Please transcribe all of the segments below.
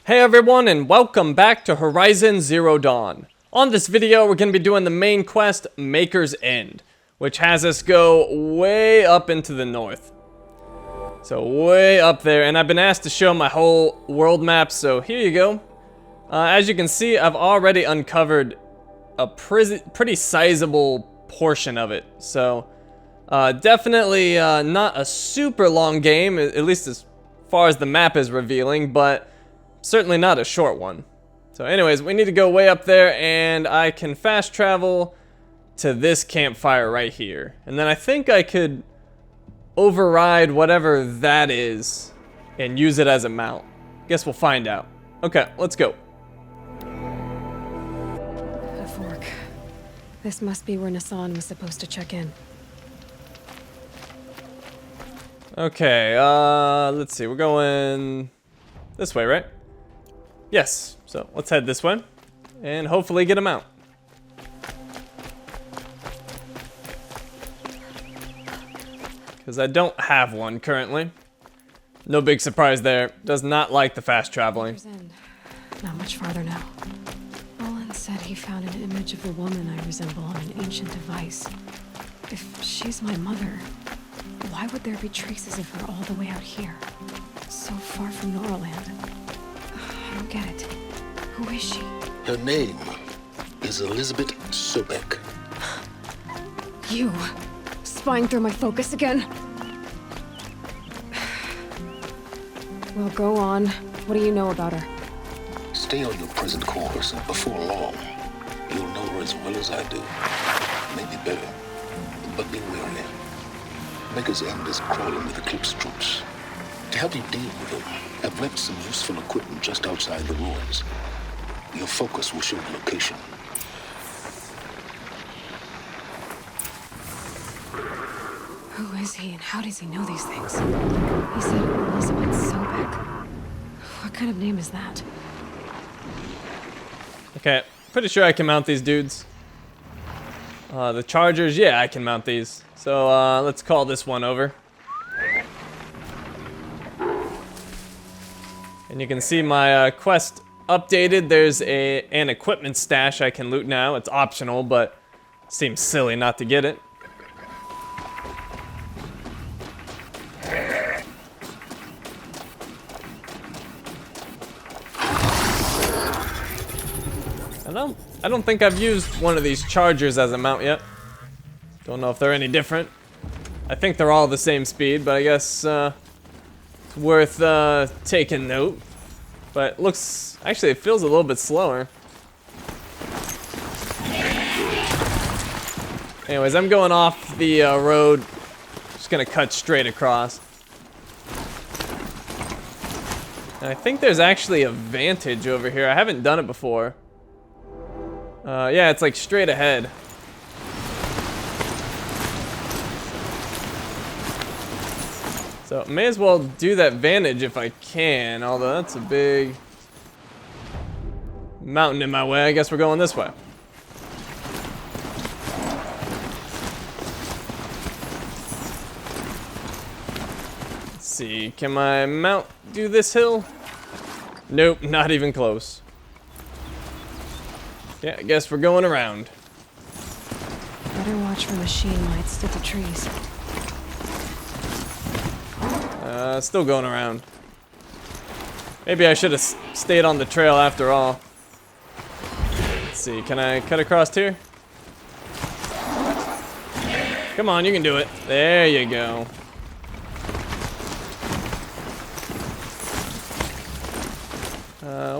Hey everyone, and welcome back to Horizon Zero Dawn. On this video, we're going to be doing the main quest, Maker's End, which has us go way up into the north. So way up there, and I've been asked to show my whole world map, so here you go. As you can see, I've already uncovered a pretty sizable portion of it, so definitely not a super long game, at least as far as the map is revealing, but certainly not a short one. So anyways, we need to go way up there, and I can fast travel to this campfire right here. And then I think I could override whatever that is and use it as a mount. Guess we'll find out. Okay, let's go. A fork. This must be where Nassan was supposed to check in. Okay, let's see. We're going this way, right? Yes, so let's head this way and hopefully get him out. Because I don't have one currently. No big surprise there. Does not like the fast traveling. Not much farther now. Olin said he found an image of the woman I resemble on an ancient device. If she's my mother, why would there be traces of her all the way out here? So far from Norland. I don't get it. Who is she? Her name is Elizabeth Sobek. You! Spying through my focus again? Well, go on. What do you know about her? Stay on your present course, and before long, you'll know her as well as I do. Maybe better, but be wary. Maker's End is crawling with Eclipse troops. To help you deal with them, I've left some useful equipment just outside the ruins. Your focus will show the location. Who is he and how does he know these things? He said Elizabeth Sobek. What kind of name is that? Okay, pretty sure I can mount these dudes. The chargers, yeah, I can mount these. So let's call this one over. And you can see my quest updated. There's an equipment stash I can loot now. It's optional, but seems silly not to get it. I don't think I've used one of these chargers as a mount yet. Don't know if they're any different. I think they're all the same speed, but I guess it's worth taking note. But looks, actually it feels a little bit slower. Anyways, I'm going off the road. Just gonna cut straight across. And I think there's actually a vantage over here. I haven't done it before. Yeah, it's like straight ahead. So may as well do that vantage if I can, although that's a big mountain in my way. I guess we're going this way. Let's see, can my mount do this hill? Nope, not even close. Yeah, I guess we're going around. Better watch for machine lights through the trees. Still going around. Maybe I should have stayed on the trail after all. Let's see, can I cut across here? Come on, you can do it. There you go.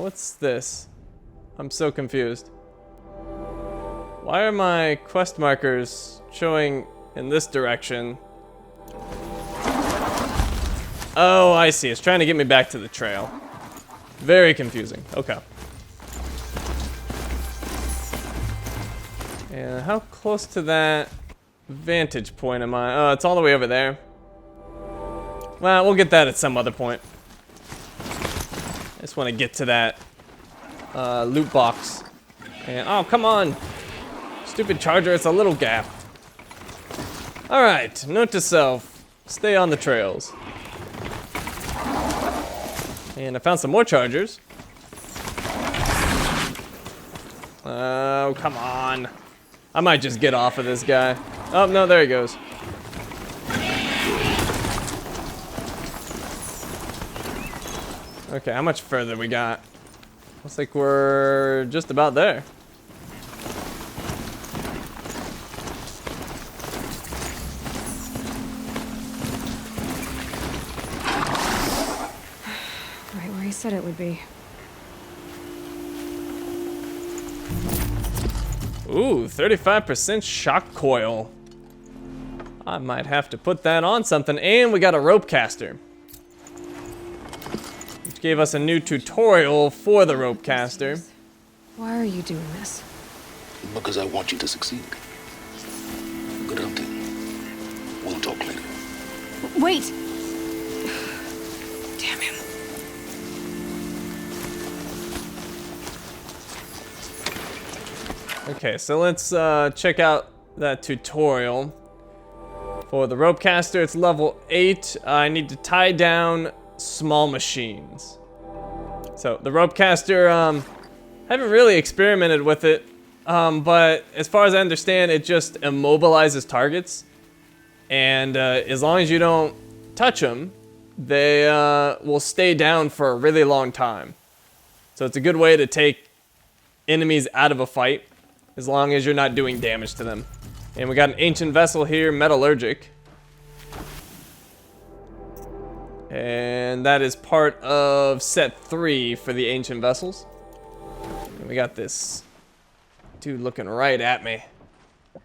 What's this? I'm so confused. Why are my quest markers showing in this direction? Oh, I see. It's trying to get me back to the trail. Very confusing. Okay. And how close to that vantage point am I? Oh, it's all the way over there. Well, we'll get that at some other point. I just want to get to that loot box. And oh, come on. Stupid charger, it's a little gap. Alright, note to self. Stay on the trails. And I found some more chargers. Oh, come on. I might just get off of this guy. Oh, no, there he goes. Okay, how much further we got? Looks like we're just about there. Right where he said it would be. Ooh, 35% shock coil. I might have to put that on something. And we got a rope caster, which gave us a new tutorial for the rope caster. Why are you doing this? Because I want you to succeed. Good hunting. We'll talk later. Wait! Damn him. Okay, so let's check out that tutorial. For the rope caster, it's level 8. I need to tie down small machines. So the rope caster, haven't really experimented with it, but as far as I understand, it just immobilizes targets. And as long as you don't touch them, they will stay down for a really long time. So it's a good way to take enemies out of a fight, as long as you're not doing damage to them. And we got an ancient vessel here, metallurgic. And that is part of set 3 for the ancient vessels. And we got this dude looking right at me.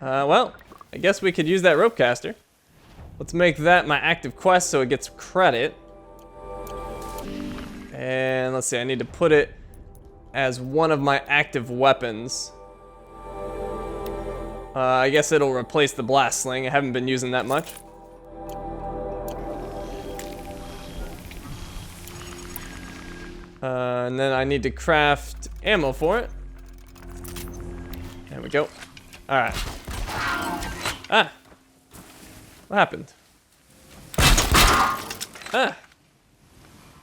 Well, I guess we could use that rope caster. Let's make that my active quest so it gets credit. And let's see, I need to put it as one of my active weapons. I guess it'll replace the blast sling. I haven't been using that much. And then I need to craft ammo for it. There we go. Alright. Ah! What happened? Ah!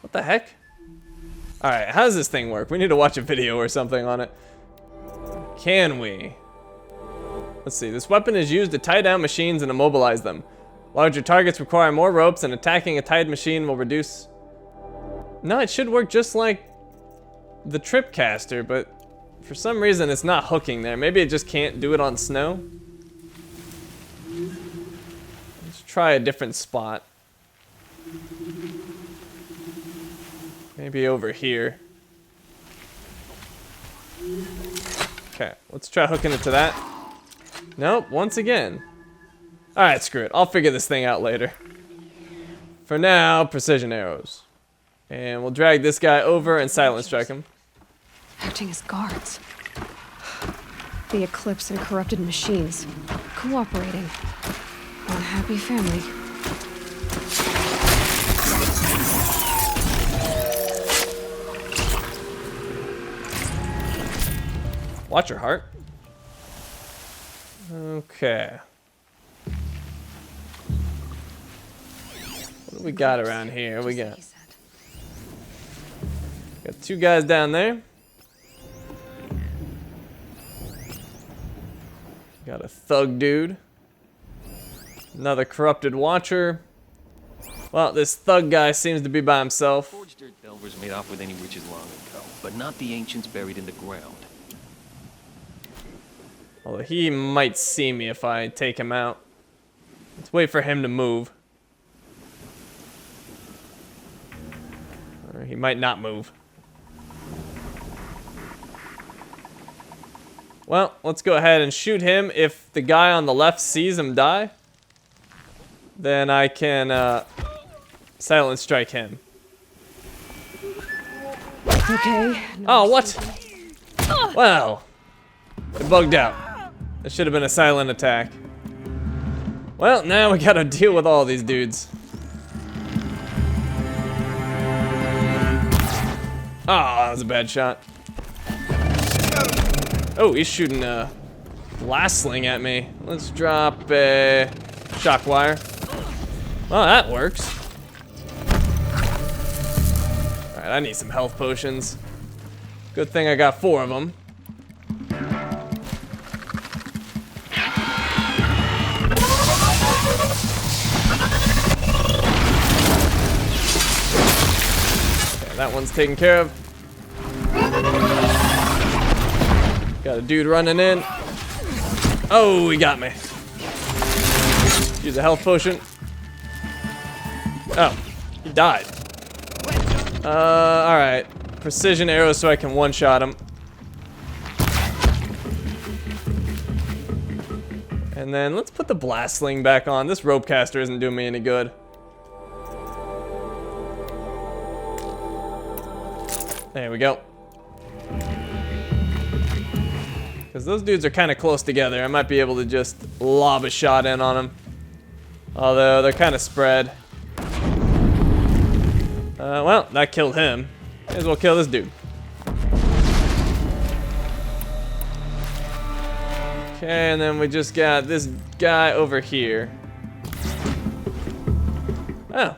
What the heck? Alright, how does this thing work? We need to watch a video or something on it. Can we? Let's see, this weapon is used to tie down machines and immobilize them. Larger targets require more ropes, and attacking a tied machine will reduce... No, it should work just like the trip caster, but for some reason it's not hooking there. Maybe it just can't do it on snow. Let's try a different spot. Maybe over here. Okay, let's try hooking it to that. Nope, once again. Alright, screw it. I'll figure this thing out later. For now, precision arrows. And we'll drag this guy over and silent strike him. Acting as guards. The Eclipse and corrupted machines. Cooperating. One happy family. Watch your heart. Okay. What do we got around here? We got two guys down there. Got a thug dude. Another corrupted watcher. Well, this thug guy seems to be by himself. Forged dirt delvers made off with any witches long ago, but not the ancients buried in the ground. Although he might see me if I take him out. Let's wait for him to move. Or he might not move. Well, let's go ahead and shoot him. If the guy on the left sees him die, then I can silent strike him. Okay. Oh, what? Well, it bugged out. It should have been a silent attack. Well, now we gotta deal with all these dudes. Oh, that was a bad shot. Oh, he's shooting a blast sling at me. Let's drop a shock wire. Well, that works. Alright, I need some health potions. Good thing I got 4 of them. that one's taken care of. Got a dude running in. Oh, he got me. Use a health potion. Oh, he died. Alright. Precision arrows so I can one-shot him. And then let's put the blast sling back on. This rope caster isn't doing me any good. There we go. Because those dudes are kind of close together. I might be able to just lob a shot in on them. Although they're kind of spread. Well, that killed him. May as well kill this dude. Okay, and then we just got this guy over here. Oh.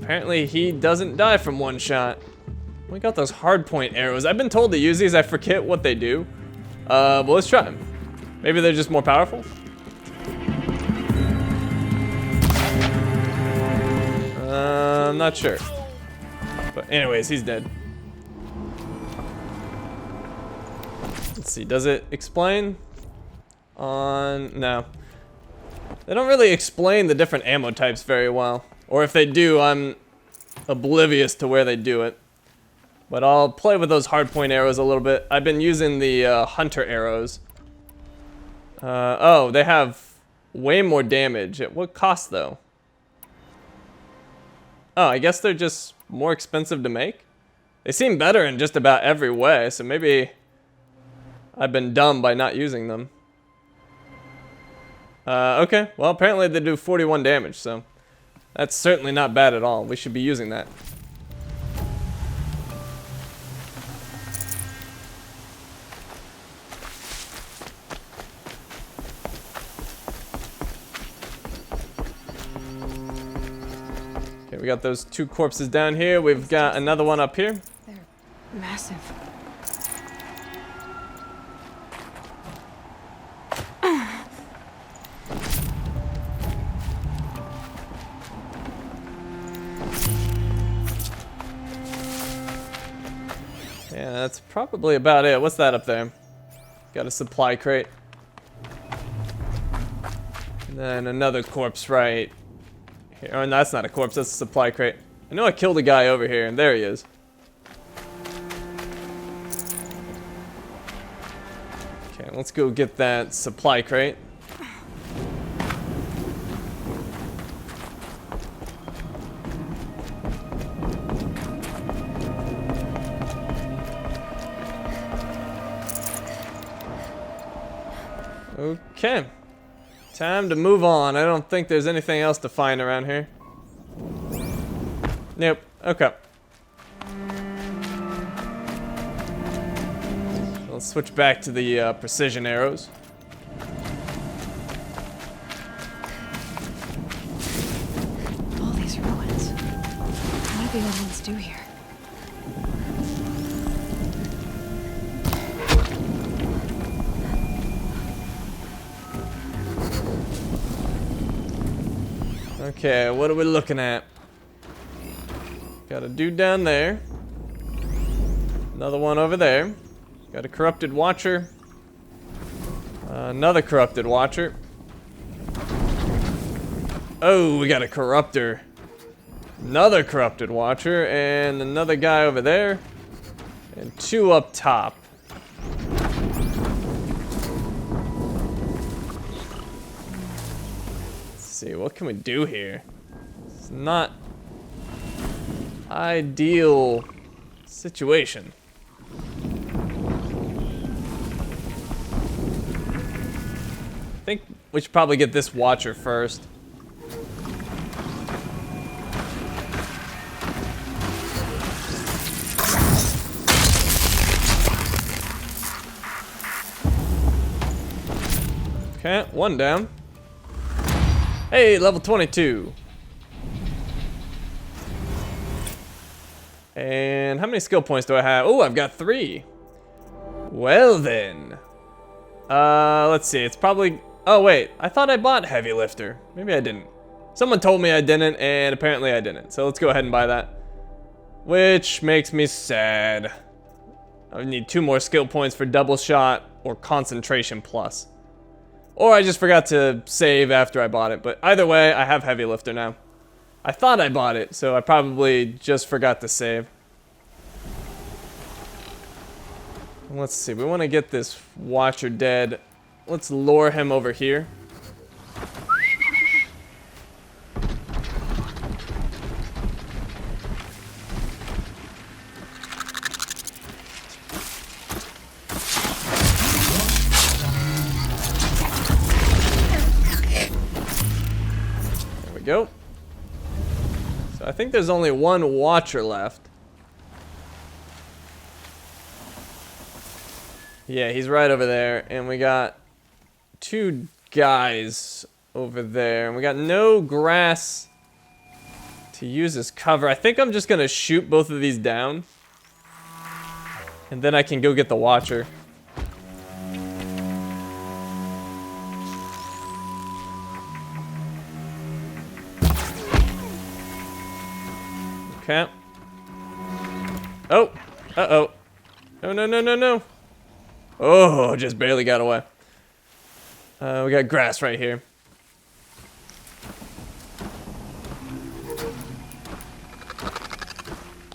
Apparently he doesn't die from one shot. We got those hardpoint arrows. I've been told to use these. I forget what they do. But let's try them. Maybe they're just more powerful. I'm not sure. But anyways, he's dead. Let's see, does it explain? No. They don't really explain the different ammo types very well. Or if they do, I'm oblivious to where they do it. But I'll play with those hardpoint arrows a little bit. I've been using the hunter arrows. Oh, they have way more damage. At what cost, though? Oh, I guess they're just more expensive to make? They seem better in just about every way, so maybe I've been dumb by not using them. Okay, well, apparently they do 41 damage, so that's certainly not bad at all. We should be using that. Okay, we got those two corpses down here. We've got another one up here. They're massive. Yeah, that's probably about it. What's that up there? Got a supply crate. And then another corpse right here. Oh, and that's not a corpse, that's a supply crate. I know I killed a guy over here, and there he is. Okay, let's go get that supply crate. Okay, time to move on. I don't think there's anything else to find around here. Nope, okay. Let's switch back to the precision arrows. All these ruins. What do the old ones do here? Okay, what are we looking at? Got a dude down there. Another one over there. Got a corrupted watcher. Another corrupted watcher. Oh, we got a corruptor. Another corrupted watcher. And another guy over there. And two up top. See, what can we do here? It's not ideal situation. I think we should probably get this watcher first. Okay, one down. Hey, level 22. And how many skill points do I have? Oh, I've got 3. Well then. Let's see. It's probably... Oh, wait. I thought I bought Heavy Lifter. Maybe I didn't. Someone told me I didn't, and apparently I didn't. So let's go ahead and buy that. Which makes me sad. I need 2 more skill points for double shot or concentration plus. Or I just forgot to save after I bought it. But either way, I have heavy lifter now. I thought I bought it, so I probably just forgot to save. Let's see, we want to get this Watcher dead. Let's lure him over here. There we go. So I think there's only 1 Watcher left. Yeah, he's right over there, and we got 2 guys over there, and we got no grass to use as cover. I think I'm just gonna shoot both of these down, and then I can go get the Watcher. Okay. Oh, uh-oh. No, no, no, no, no. Oh, just barely got away. We got grass right here.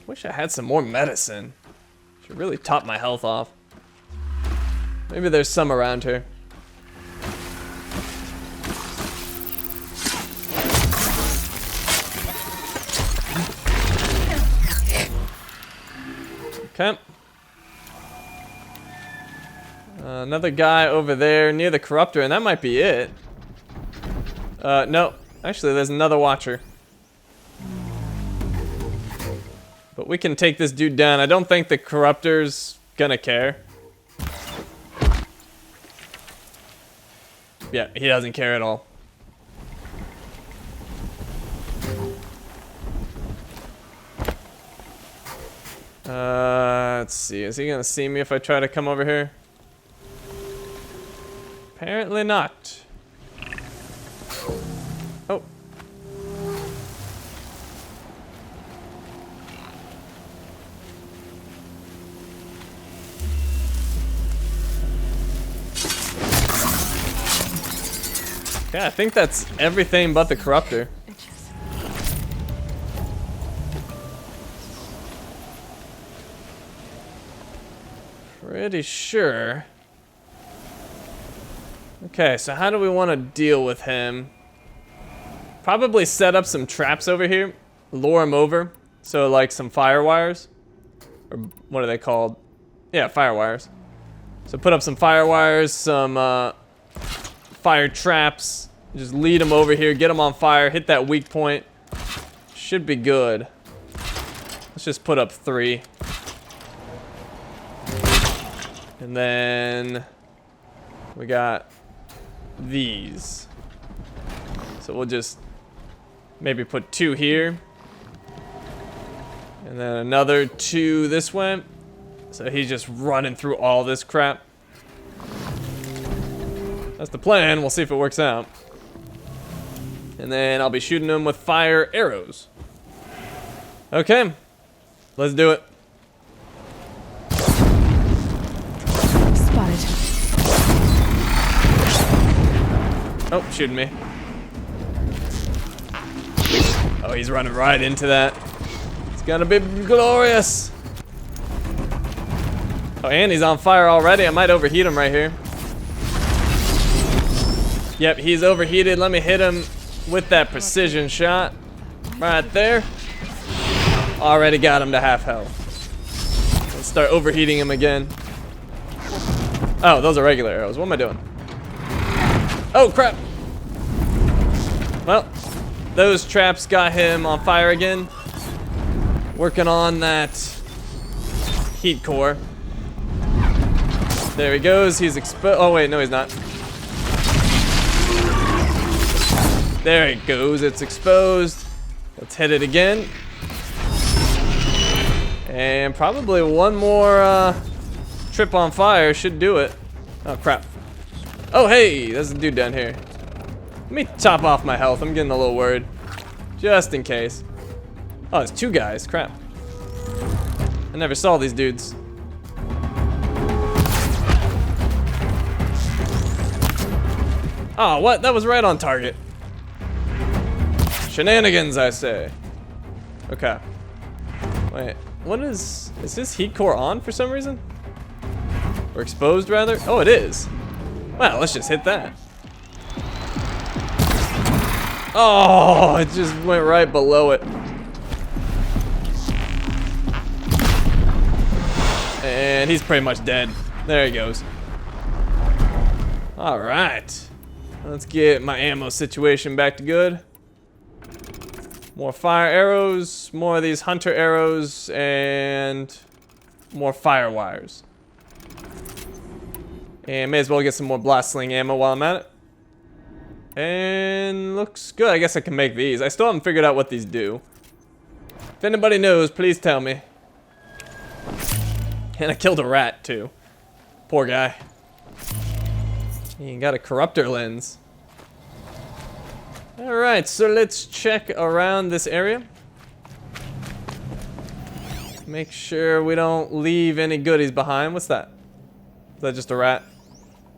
Wish I had some more medicine. Should really top my health off. Maybe there's some around here. Okay. Another guy over there near the corruptor, and that might be it. No. Actually, there's another Watcher. But we can take this dude down. I don't think the corruptor's gonna care. Yeah, he doesn't care at all. Let's see. Is he gonna see me if I try to come over here? Apparently not. Oh. Yeah, I think that's everything but the corruptor. Pretty sure. Okay, so how do we want to deal with him? Probably set up some traps over here. Lure him over. So like some fire wires. Or what are they called? Yeah, fire wires. So put up some fire wires, some fire traps. Just lead him over here, get him on fire, hit that weak point. Should be good. Let's just put up 3. And then we got these. So we'll just maybe put 2 here. And then another 2 this way. So he's just running through all this crap. That's the plan. We'll see if it works out. And then I'll be shooting him with fire arrows. Okay. Let's do it. Spotted. Oh, shooting me. Oh, he's running right into that. It's gonna be glorious. Oh, and he's on fire already. I might overheat him right here. Yep, he's overheated. Let me hit him with that precision shot. Right there. Already got him to half health. Let's start overheating him again. Oh, those are regular arrows. What am I doing? Oh, crap. Well, those traps got him on fire again. Working on that heat core. There he goes. He's exposed. Oh, wait. No, he's not. There it goes. It's exposed. Let's hit it again. And probably one more trip on fire should do it. Oh, crap. Oh, hey. There's a dude down here. Let me top off my health. I'm getting a little worried. Just in case. Oh, there's two guys. Crap. I never saw these dudes. Oh, what? That was right on target. Shenanigans, I say. Okay. Wait, what is this heat core on for some reason? Or exposed, rather? Oh, it is. Well, let's just hit that. Oh, it just went right below it. And he's pretty much dead. There he goes. All right. Let's get my ammo situation back to good. More fire arrows, more of these hunter arrows, and more fire wires. And may as well get some more blast sling ammo while I'm at it. And looks good. I guess I can make these. I still haven't figured out what these do. If anybody knows, please tell me. And I killed a rat too. Poor guy. He got a corruptor lens. Alright, so let's check around this area. Make sure we don't leave any goodies behind. What's that? Is that just a rat?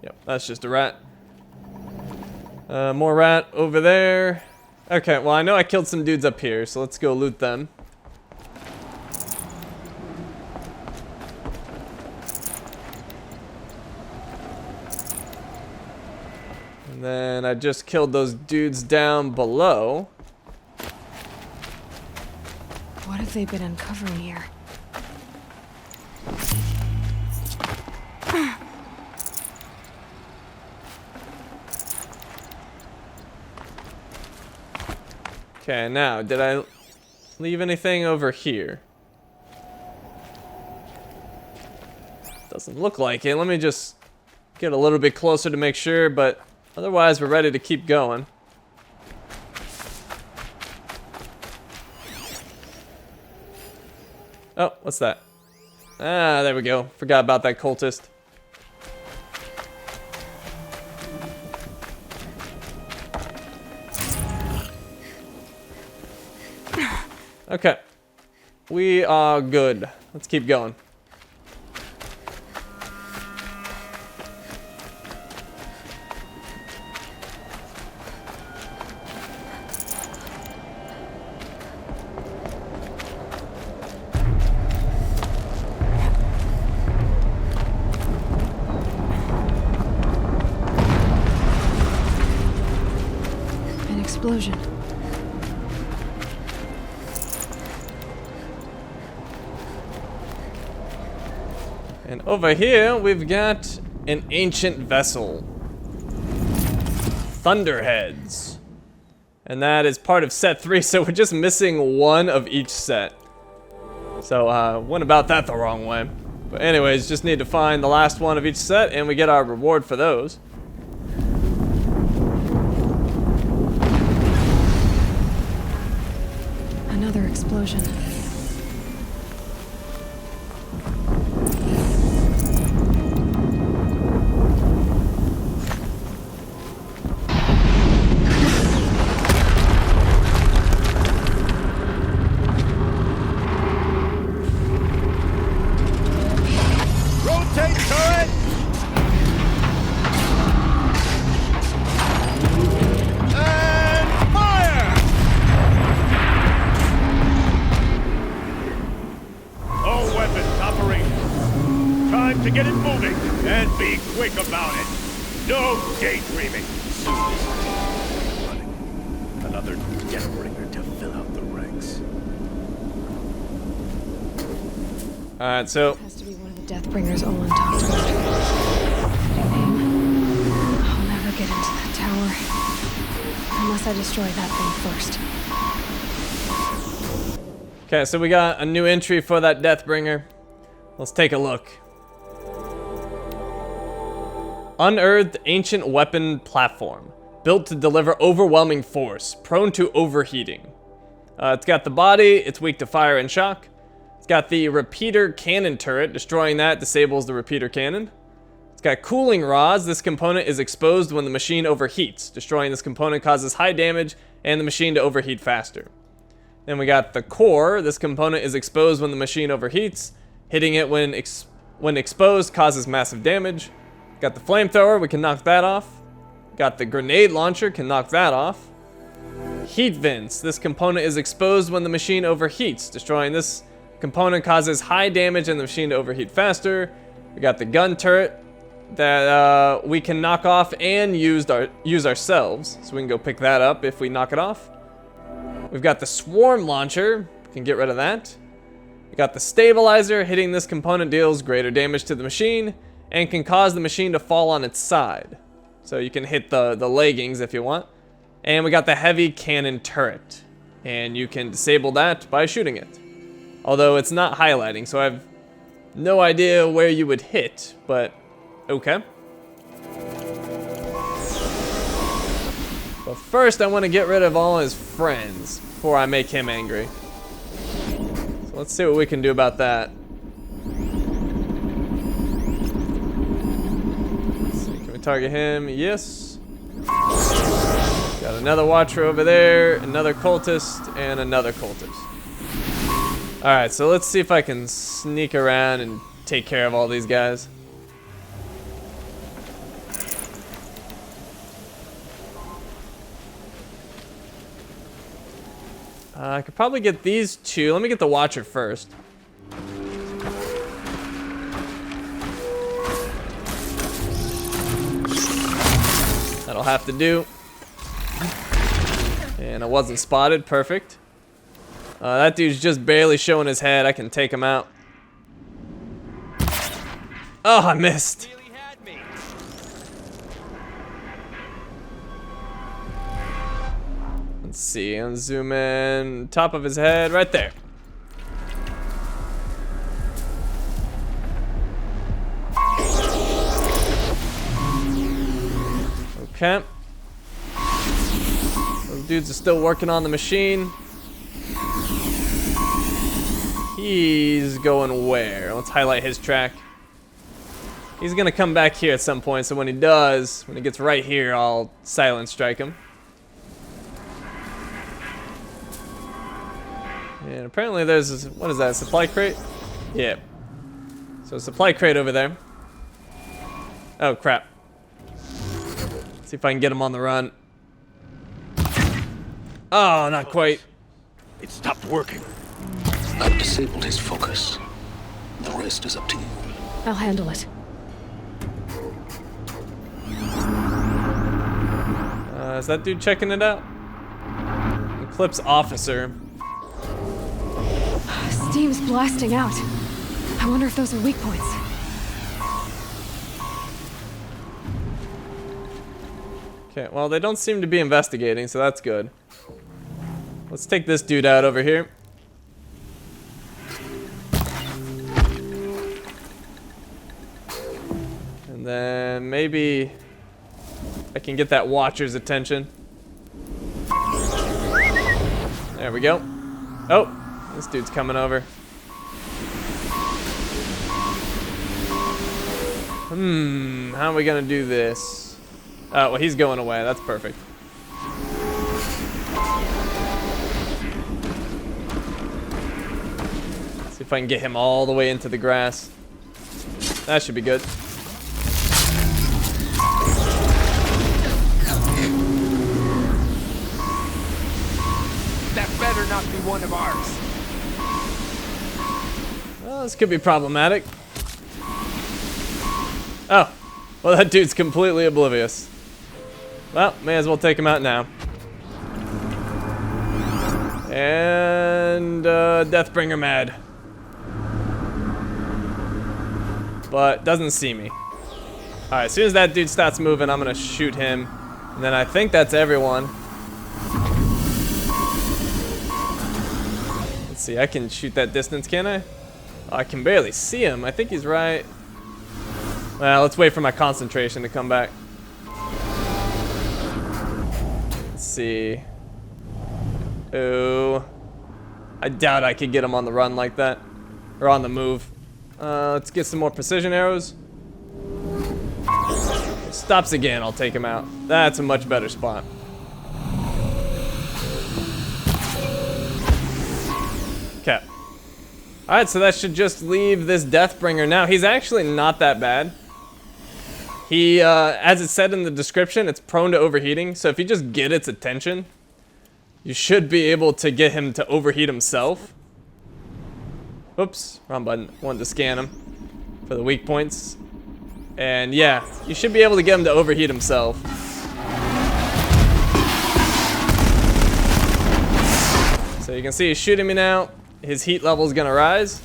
Yep, that's just a rat. More rat over there. Okay, well I know I killed some dudes up here, so let's go loot them. And then I just killed those dudes down below. What have they been uncovering here? Okay, now, did I leave anything over here? Doesn't look like it. Let me just get a little bit closer to make sure, but otherwise we're ready to keep going. Oh, what's that? Ah, there we go. Forgot about that cultist. Okay. We are good. Let's keep going. An explosion. And over here, we've got an ancient vessel. Thunderheads. And that is part of set 3, so we're just missing one of each set. So, went about that the wrong way. But anyways, just need to find the last one of each set, and we get our reward for those. Another explosion. Rotate turret! And fire! All weapons operational. Time to get it moving and be quick about it. No daydreaming. Another Deathbringer to fill out the ranks. Alright, so Has to be one of the Deathbringers Olin talked about. I'll never get into that tower. Unless I destroy that thing first. okay, so we got a new entry for that Deathbringer. Let's take a look. Unearthed ancient weapon platform. Built to deliver overwhelming force. Prone to overheating. It's got the body. It's weak to fire and shock. It's got the repeater cannon turret. Destroying that disables the repeater cannon. It's got cooling rods. This component is exposed when the machine overheats. Destroying this component causes high damage and the machine to overheat faster. Then we got the core. This component is exposed when the machine overheats. Hitting it when exposed causes massive damage. Got the flamethrower. We can knock that off. Got the grenade launcher. Can knock that off. Heat vents. This component is exposed when the machine overheats. Destroying this component causes high damage and the machine to overheat faster. We got the gun turret that we can knock off and use ourselves. So we can go pick that up if we knock it off. We've got the swarm launcher. We can get rid of that. We got the stabilizer. Hitting this component deals greater damage to the machine and can cause the machine to fall on its side. So you can hit the leggings if you want. And we got the heavy cannon turret. And you can disable that by shooting it. Although it's not highlighting, so I have no idea where you would hit, but okay. But first I want to get rid of all his friends before I make him angry. So let's see what we can do about that. Let's see, can we target him? Yes. Got another watcher over there, another cultist, and another cultist. Alright, so let's see if I can sneak around and take care of all these guys. I could probably get these two. Let me get the watcher first. That'll have to do. And I wasn't spotted. Perfect. That dude's just barely showing his head. I can take him out. Oh, I missed. Let's see. I'll zoom in. Top of his head, right there. Okay. Those dudes are still working on the machine. He's going where? Let's highlight his track. He's gonna come back here at some point, so when he does, when he gets right here, I'll silent strike him. And apparently there's, what is that, a supply crate? Yeah. So a supply crate over there. Oh, crap. See if I can get him on the run. Oh, not quite. It stopped working. I've disabled his focus. The rest is up to you. I'll handle it. Is that dude checking it out? Eclipse officer. Steam's blasting out. I wonder if those are weak points. Okay, well, they don't seem to be investigating, so that's good. Let's take this dude out over here. And then maybe I can get that watcher's attention. There we go. Oh, this dude's coming over. How are we gonna do this? Oh, well, he's going away. That's perfect. Let's see if I can get him all the way into the grass. That should be good. That better not be one of ours. Well, this could be problematic. Oh, well, that dude's completely oblivious. Well, may as well take him out now. And Deathbringer mad. But doesn't see me. Alright, as soon as that dude starts moving, I'm gonna shoot him. And then I think that's everyone. Let's see, I can shoot that distance, can I? Oh, I can barely see him. I think he's right. Well, let's wait for my concentration to come back. Let's see. Ooh. I doubt I could get him on the run like that. Or on the move. Let's get some more precision arrows. He stops again, I'll take him out. That's a much better spot. Okay. Alright, so that should just leave this Deathbringer now. He's actually not that bad. He, as it said in the description, it's prone to overheating. So if you just get its attention, you should be able to get him to overheat himself. Oops, wrong button. Wanted to scan him for the weak points. And yeah, you should be able to get him to overheat himself. So you can see he's shooting me now. His heat level is gonna rise.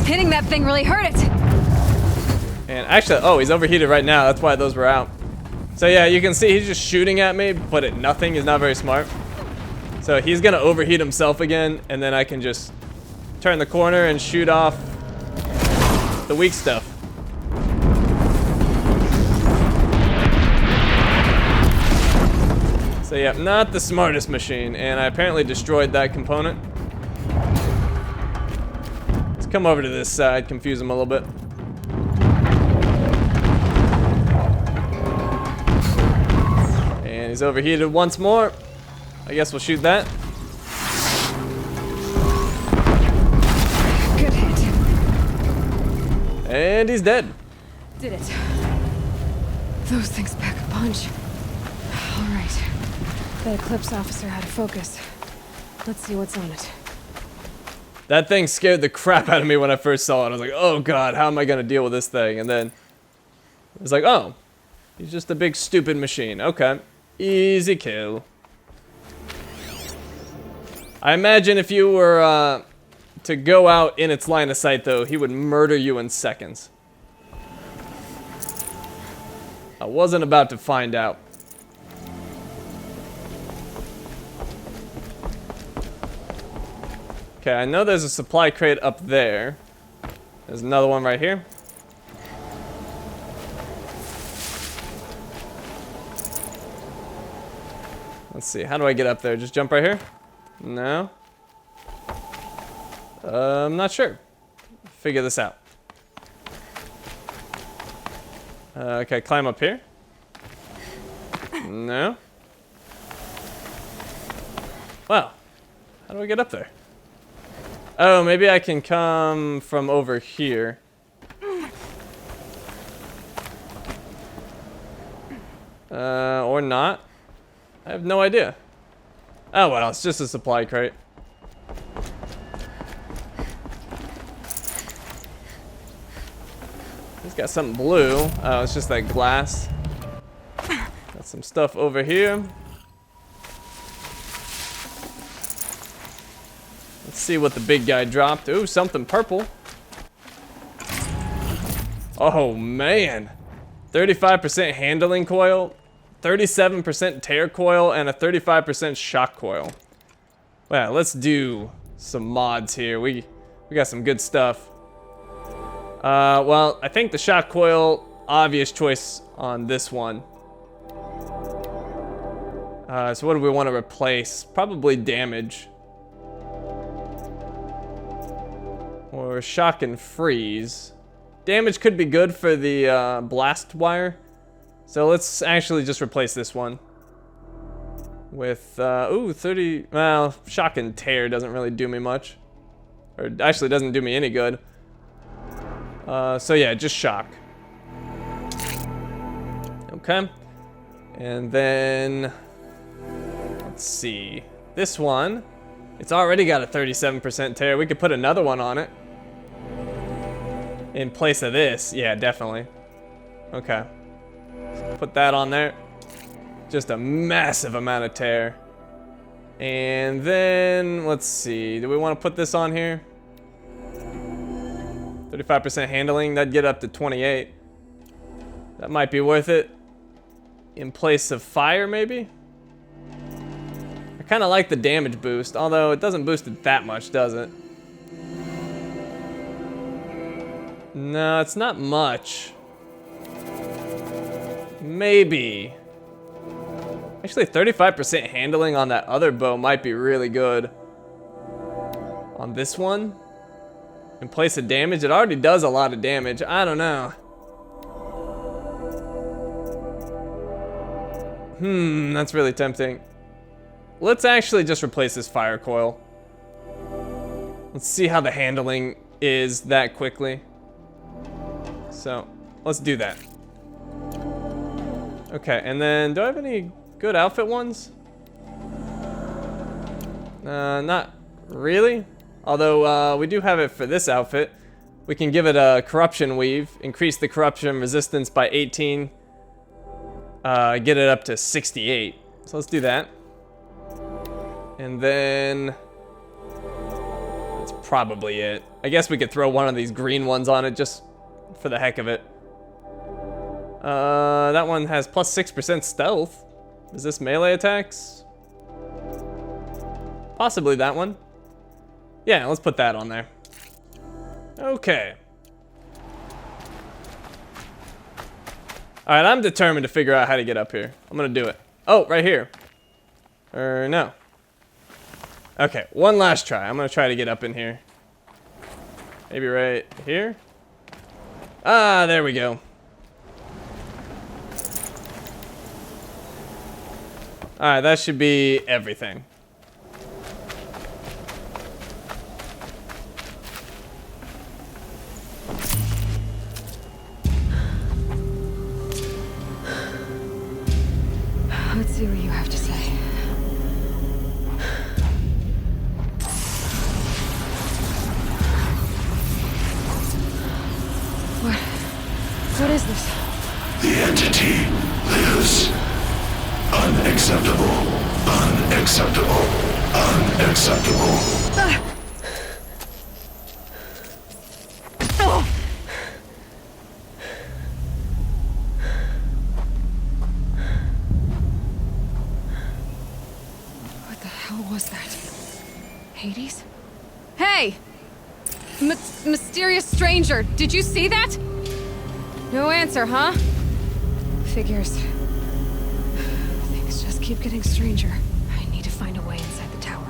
Hitting that thing really hurt it. And actually, oh, he's overheated right now. That's why those were out. So yeah, you can see he's just shooting at me, but at nothing. He's not very smart. So he's gonna overheat himself again, and then I can just turn the corner and shoot off the weak stuff. So yeah, not the smartest machine, and I apparently destroyed that component. Let's come over to this side, confuse him a little bit. And he's overheated once more. I guess we'll shoot that. Good hit. And he's dead. Did it. Those things pack a punch. All right. The Eclipse officer had a focus. Let's see what's on it. That thing scared the crap out of me when I first saw it. I was like, oh god, how am I gonna deal with this thing? And then it was like, oh, he's just a big stupid machine. Okay, easy kill. I imagine if you were to go out in its line of sight though, he would murder you in seconds. I wasn't about to find out. Okay, I know there's a supply crate up there. There's another one right here. Let's see, how do I get up there? Just jump right here? No. I'm not sure. Figure this out. Okay, climb up here. No. Wow. How do I get up there? Oh, maybe I can come from over here. Or not. I have no idea. Oh well, it's just a supply crate. He's got something blue. Oh, it's just that glass. Got some stuff over here. Let's see what the big guy dropped. Ooh, something purple. Oh man. 35% handling coil, 37% tear coil, and a 35% shock coil. Well, let's do some mods here. We got some good stuff. Well, I think the shock coil, obvious choice on this one. So what do we want to replace? Probably damage. Or shock and freeze. Damage could be good for the blast wire. So let's actually just replace this one. With, ooh, 30, well, shock and tear doesn't really do me much. Or actually doesn't do me any good. So yeah, just shock. Okay. And then, let's see. This one, it's already got a 37% tear. We could put another one on it. In place of this, yeah, definitely. Okay. So put that on there. Just a massive amount of tear. And then, let's see. Do we want to put this on here? 35% handling, that'd get up to 28. That might be worth it. In place of fire, maybe? I kind of like the damage boost, although it doesn't boost it that much, does it? No, it's not much. Maybe. Actually, 35% handling on that other bow might be really good. On this one, in place of damage, it already does a lot of damage. I don't know. That's really tempting. Let's actually just replace this fire coil. Let's see how the handling is that quickly. So, let's do that. Okay, and then do I have any good outfit ones? Not really. Although, we do have it for this outfit. We can give it a corruption weave, increase the corruption resistance by 18, get it up to 68. So let's do that. And then that's probably it. I guess we could throw one of these green ones on it just for the heck of it. That one has plus 6% stealth. Is this melee attacks? Possibly that one. Yeah, let's put that on there. Okay. Alright, I'm determined to figure out how to get up here. I'm gonna do it. Oh, right here. Or no. Okay, one last try. I'm gonna try to get up in here. Maybe right here? Ah, there we go. Alright, that should be everything. Let's see what you have to say. What is this? The entity lives. Unacceptable. Unacceptable. Unacceptable. What the hell was that? Hades? Hey! Mysterious stranger, did you see that? No answer, huh? Figures. Things just keep getting stranger. I need to find a way inside the tower.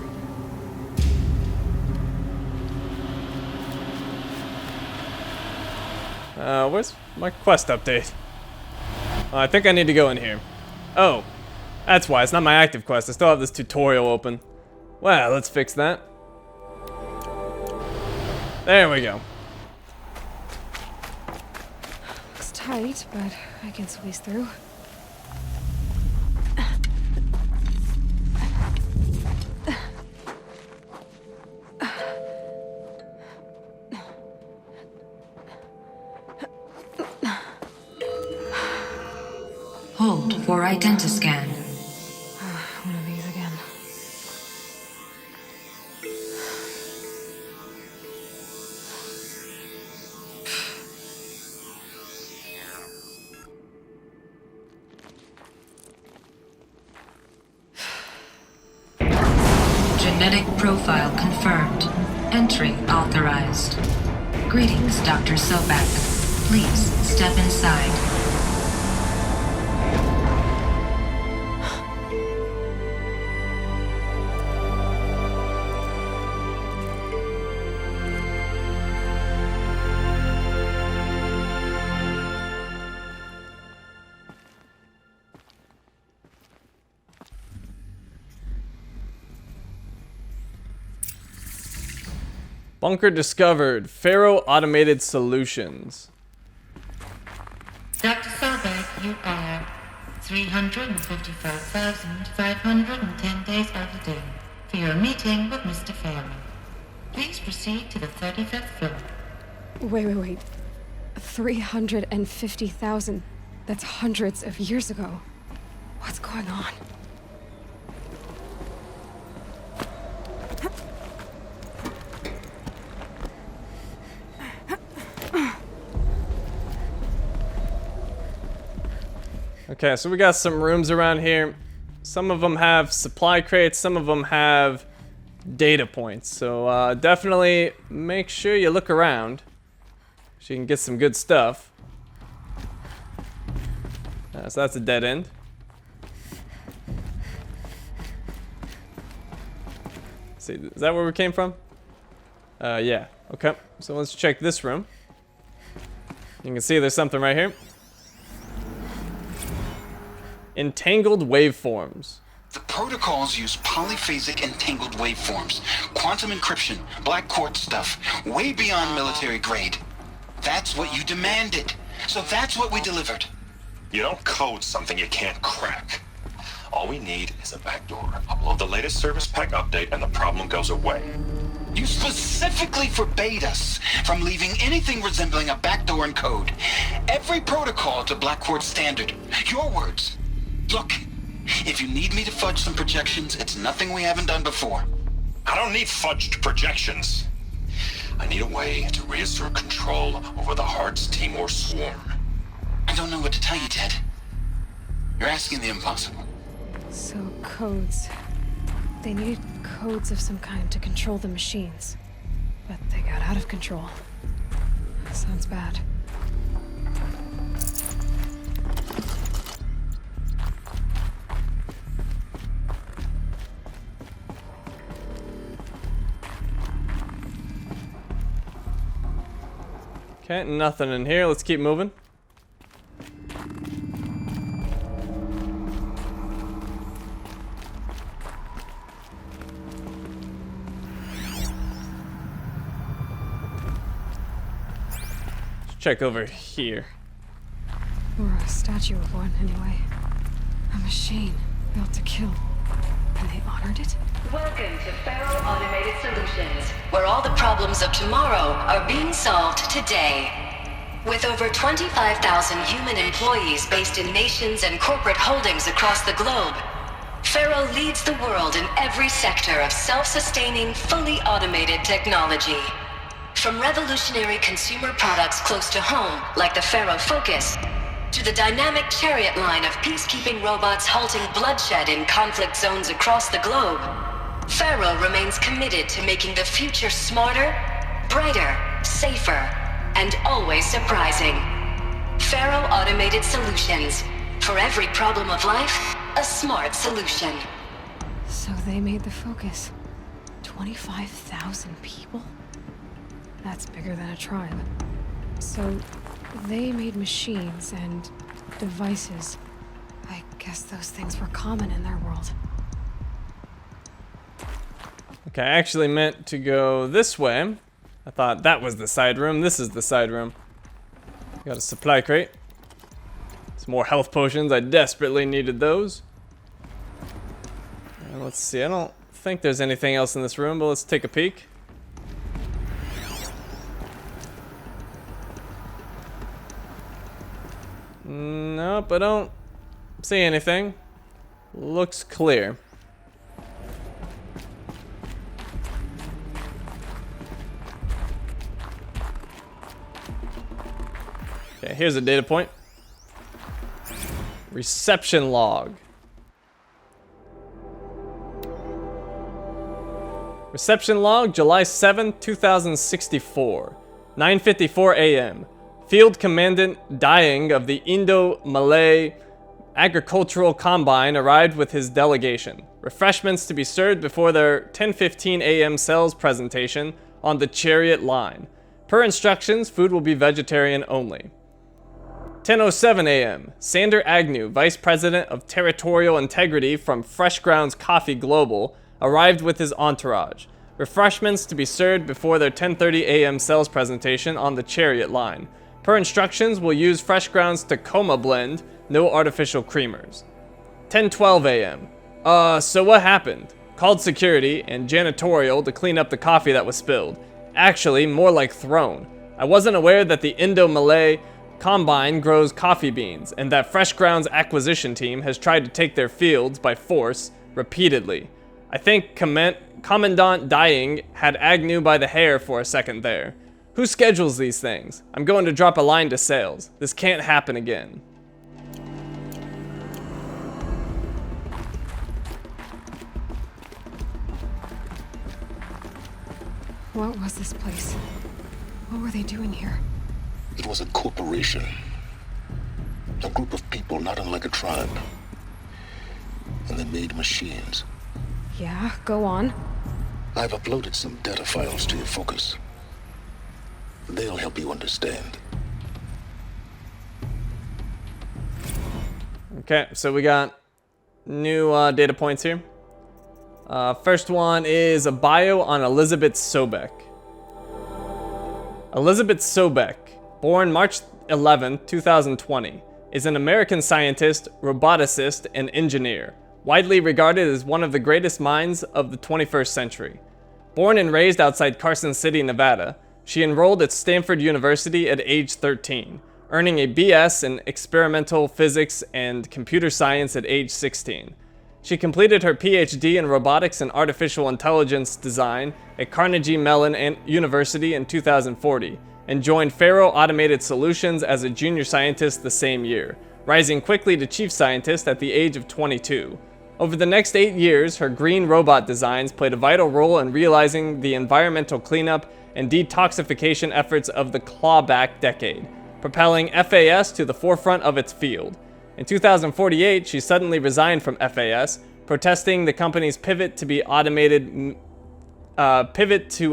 Where's my quest update? I think I need to go in here. Oh, that's why. It's not my active quest. I still have this tutorial open. Well, let's fix that. There we go. Looks tight, but I can squeeze through. Hold for identiscan. One of these again. Genetic profile confirmed. Entry authorized. Greetings, Dr. Sobek. Please step inside. Bunker discovered. Pharaoh Automated Solutions. Dr. Sobek, you are 355,510 days out of day for your meeting with Mr. Pharaoh. Please proceed to the 35th floor. Wait. 350,000. That's hundreds of years ago. What's going on? Okay, so we got some rooms around here. Some of them have supply crates, some of them have data points. So definitely make sure you look around so you can get some good stuff. So that's a dead end. Let's see, is that where we came from? Yeah, okay. So let's check this room. You can see there's something right here. Entangled waveforms. The protocols use polyphasic entangled waveforms, quantum encryption, black quartz stuff, way beyond military grade. That's what you demanded, so that's what we delivered. You don't code something you can't crack. All we need is a backdoor. Upload the latest service pack update and the problem goes away. You specifically forbade us from leaving anything resembling a backdoor in code. Every protocol to Black Quartz standard. Your words. Look, if you need me to fudge some projections, it's nothing we haven't done before. I don't need fudged projections. I need a way to reassert control over the Hearts Timor swarm. I don't know what to tell you, Ted. You're asking the impossible. So, codes. They needed codes of some kind to control the machines. But they got out of control. Sounds bad. Okay, nothing in here. Let's keep moving. Let's check over here. Or a statue of one, anyway. A machine built to kill. And they honored it? Welcome to Feral Automated Solutions, where all the problems of tomorrow are being solved today. With over 25,000 human employees based in nations and corporate holdings across the globe, Feral leads the world in every sector of self-sustaining, fully automated technology. From revolutionary consumer products close to home, like the Faro Focus, to the dynamic Chariot line of peacekeeping robots halting bloodshed in conflict zones across the globe, Faro remains committed to making the future smarter, brighter, safer, and always surprising. Faro Automated Solutions. For every problem of life, a smart solution. So they made the Focus. 25,000 people? That's bigger than a tribe. So they made machines and devices. I guess those things were common in their world. Okay, I actually meant to go this way. I thought that was the side room. This is the side room. Got a supply crate. Some more health potions. I desperately needed those. And let's see. I don't think there's anything else in this room, but let's take a peek. Nope, I don't see anything. Looks clear. Okay, here's a data point. Reception log. Reception log, July 7th, 2064. 9:54 a.m. Field Commandant Dying of the Indo-Malay Agricultural Combine arrived with his delegation. Refreshments to be served before their 10:15 a.m. sales presentation on the Chariot line. Per instructions, food will be vegetarian only. 10:07 a.m. Sander Agnew, Vice President of Territorial Integrity from Fresh Grounds Coffee Global, arrived with his entourage. Refreshments to be served before their 10:30 a.m. sales presentation on the Chariot line. Per instructions, we'll use Fresh Grounds Tacoma blend, no artificial creamers. 10:12 a.m. So what happened? Called security and janitorial to clean up the coffee that was spilled. Actually, more like thrown. I wasn't aware that the Indo-Malay Combine grows coffee beans, and that Fresh Grounds acquisition team has tried to take their fields by force repeatedly. I think Commandant Dying had Agnew by the hair for a second there. Who schedules these things? I'm going to drop a line to sales. This can't happen again. What was this place? What were they doing here? It was a corporation. A group of people not unlike a tribe. And they made machines. Yeah, go on. I've uploaded some data files to your Focus. They'll help you understand. Okay, so we got new data points here. First one is a bio on Elizabeth Sobeck. Elizabeth Sobeck, born March 11, 2020, is an American scientist, roboticist, and engineer, widely regarded as one of the greatest minds of the 21st century. Born and raised outside Carson City, Nevada, she enrolled at Stanford University at age 13, earning a BS in experimental physics and computer science at age 16. She completed her PhD in robotics and artificial intelligence design at Carnegie Mellon University in 2040 and joined Faro Automated Solutions as a junior scientist the same year, rising quickly to chief scientist at the age of 22. Over the next 8 years, her green robot designs played a vital role in realizing the environmental cleanup and detoxification efforts of the clawback decade, propelling FAS to the forefront of its field. In 2048, she suddenly resigned from FAS, protesting the company's pivot to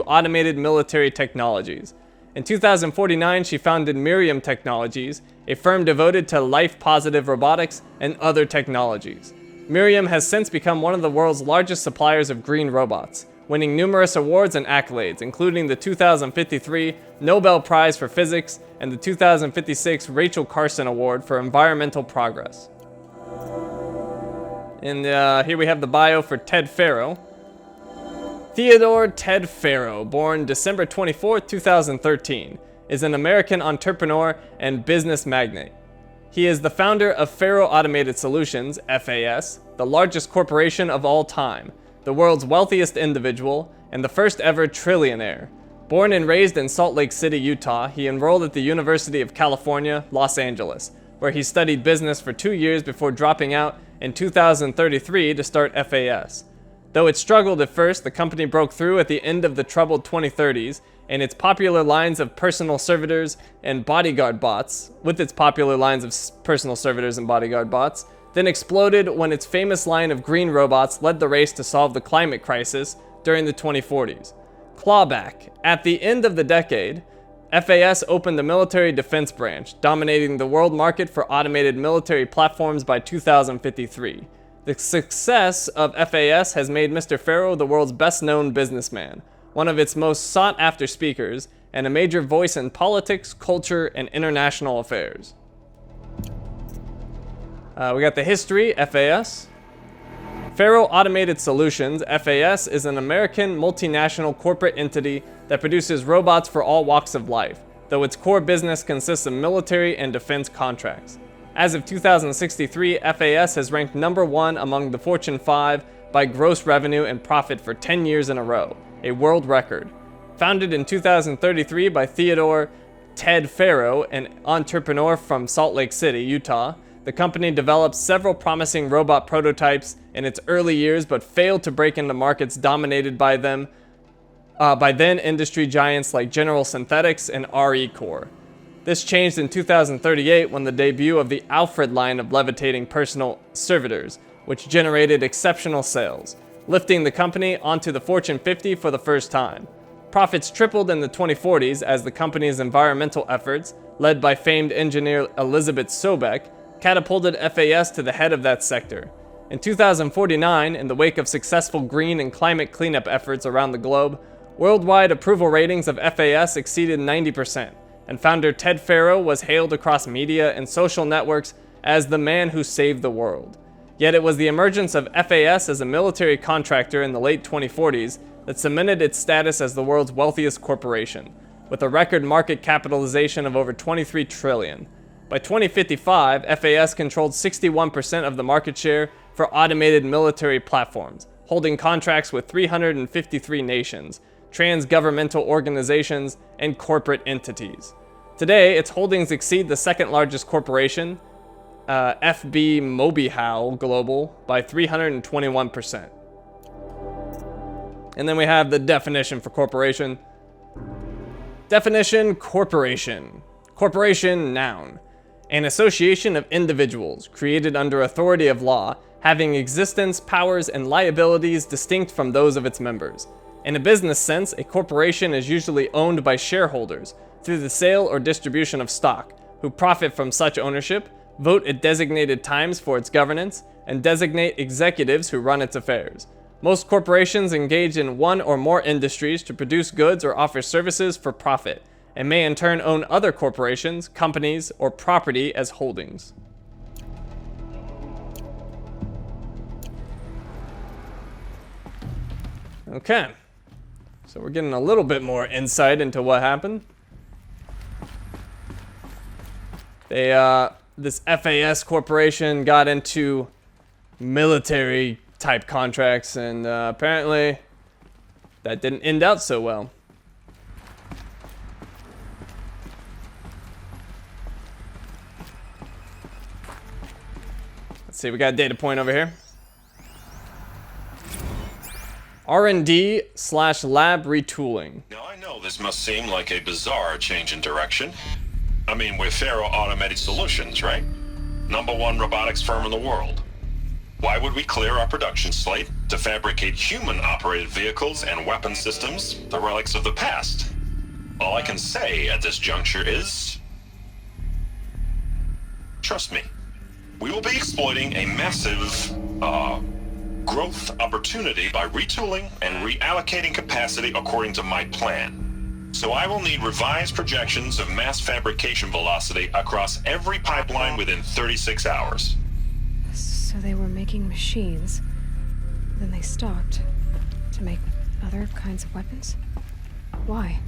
automated military technologies. In 2049, she founded Miriam Technologies, a firm devoted to life-positive robotics and other technologies. Miriam has since become one of the world's largest suppliers of green robots, winning numerous awards and accolades, including the 2053 Nobel Prize for Physics and the 2056 Rachel Carson Award for Environmental Progress. And here we have the bio for Ted Faro. Theodore Ted Faro, born December 24, 2013, is an American entrepreneur and business magnate. He is the founder of Faro Automated Solutions, FAS, the largest corporation of all time, the world's wealthiest individual, and the first ever trillionaire. Born and raised in Salt Lake City, Utah, he enrolled at the University of California, Los Angeles, where he studied business for 2 years before dropping out in 2033 to start FAS. Though it struggled at first, the company broke through at the end of the troubled 2030s, and its popular lines of personal servitors and bodyguard bots, then exploded when its famous line of green robots led the race to solve the climate crisis during the 2040s. Clawback. At the end of the decade, FAS opened the military defense branch, dominating the world market for automated military platforms by 2053. The success of FAS has made Mr. Faro the world's best-known businessman, one of its most sought-after speakers, and a major voice in politics, culture, and international affairs. We got the history, FAS. Faro Automated Solutions, FAS, is an American multinational corporate entity that produces robots for all walks of life, though its core business consists of military and defense contracts. As of 2063, FAS has ranked number 1 among the Fortune 5 by gross revenue and profit for 10 years in a row, a world record. Founded in 2033 by Theodore Ted Faro, an entrepreneur from Salt Lake City, Utah, the company developed several promising robot prototypes in its early years, but failed to break into markets dominated by then industry giants like General Synthetics and RE Corp. This changed in 2038 when the debut of the Alfred line of levitating personal servitors, which generated exceptional sales, lifting the company onto the Fortune 50 for the first time. Profits tripled in the 2040s as the company's environmental efforts, led by famed engineer Elizabeth Sobeck, catapulted FAS to the head of that sector. In 2049, in the wake of successful green and climate cleanup efforts around the globe, worldwide approval ratings of FAS exceeded 90%, and founder Ted Faro was hailed across media and social networks as the man who saved the world. Yet it was the emergence of FAS as a military contractor in the late 2040s that cemented its status as the world's wealthiest corporation, with a record market capitalization of over $23 trillion. By 2055, FAS controlled 61% of the market share for automated military platforms, holding contracts with 353 nations, trans-governmental organizations, and corporate entities. Today, its holdings exceed the second largest corporation, FB Mobihal Global, by 321%. And then we have the definition for corporation. Definition: corporation. Corporation, noun. An association of individuals created under authority of law, having existence, powers, and liabilities distinct from those of its members. In a business sense, a corporation is usually owned by shareholders through the sale or distribution of stock, who profit from such ownership vote at designated times for its governance, and designate executives who run its affairs. Most corporations engage in one or more industries to produce goods or offer services for profit, and may in turn own other corporations, companies, or property as holdings. Okay, so we're getting a little bit more insight into what happened. This FAS corporation got into military type contracts, and apparently that didn't end out so well. Let's see, we got a data point over here. R&D/lab retooling. Now I know this must seem like a bizarre change in direction. I mean, we're Faro Automated Solutions, right? #1 robotics firm in the world. Why would we clear our production slate to fabricate human-operated vehicles and weapon systems, the relics of the past? All I can say at this juncture is... trust me. We will be exploiting a massive, growth opportunity by retooling and reallocating capacity according to my plan. So I will need revised projections of mass fabrication velocity across every pipeline within 36 hours. So they were making machines, then they stopped to make other kinds of weapons? Why?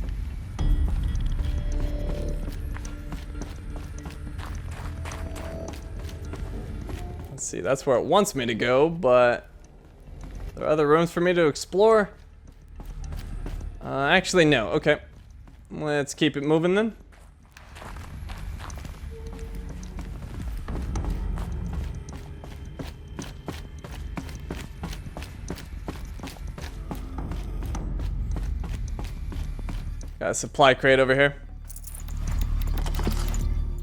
Let's see, that's where it wants me to go, but there are other rooms for me to explore? Actually, no. Okay. Let's keep it moving then. Got a supply crate over here.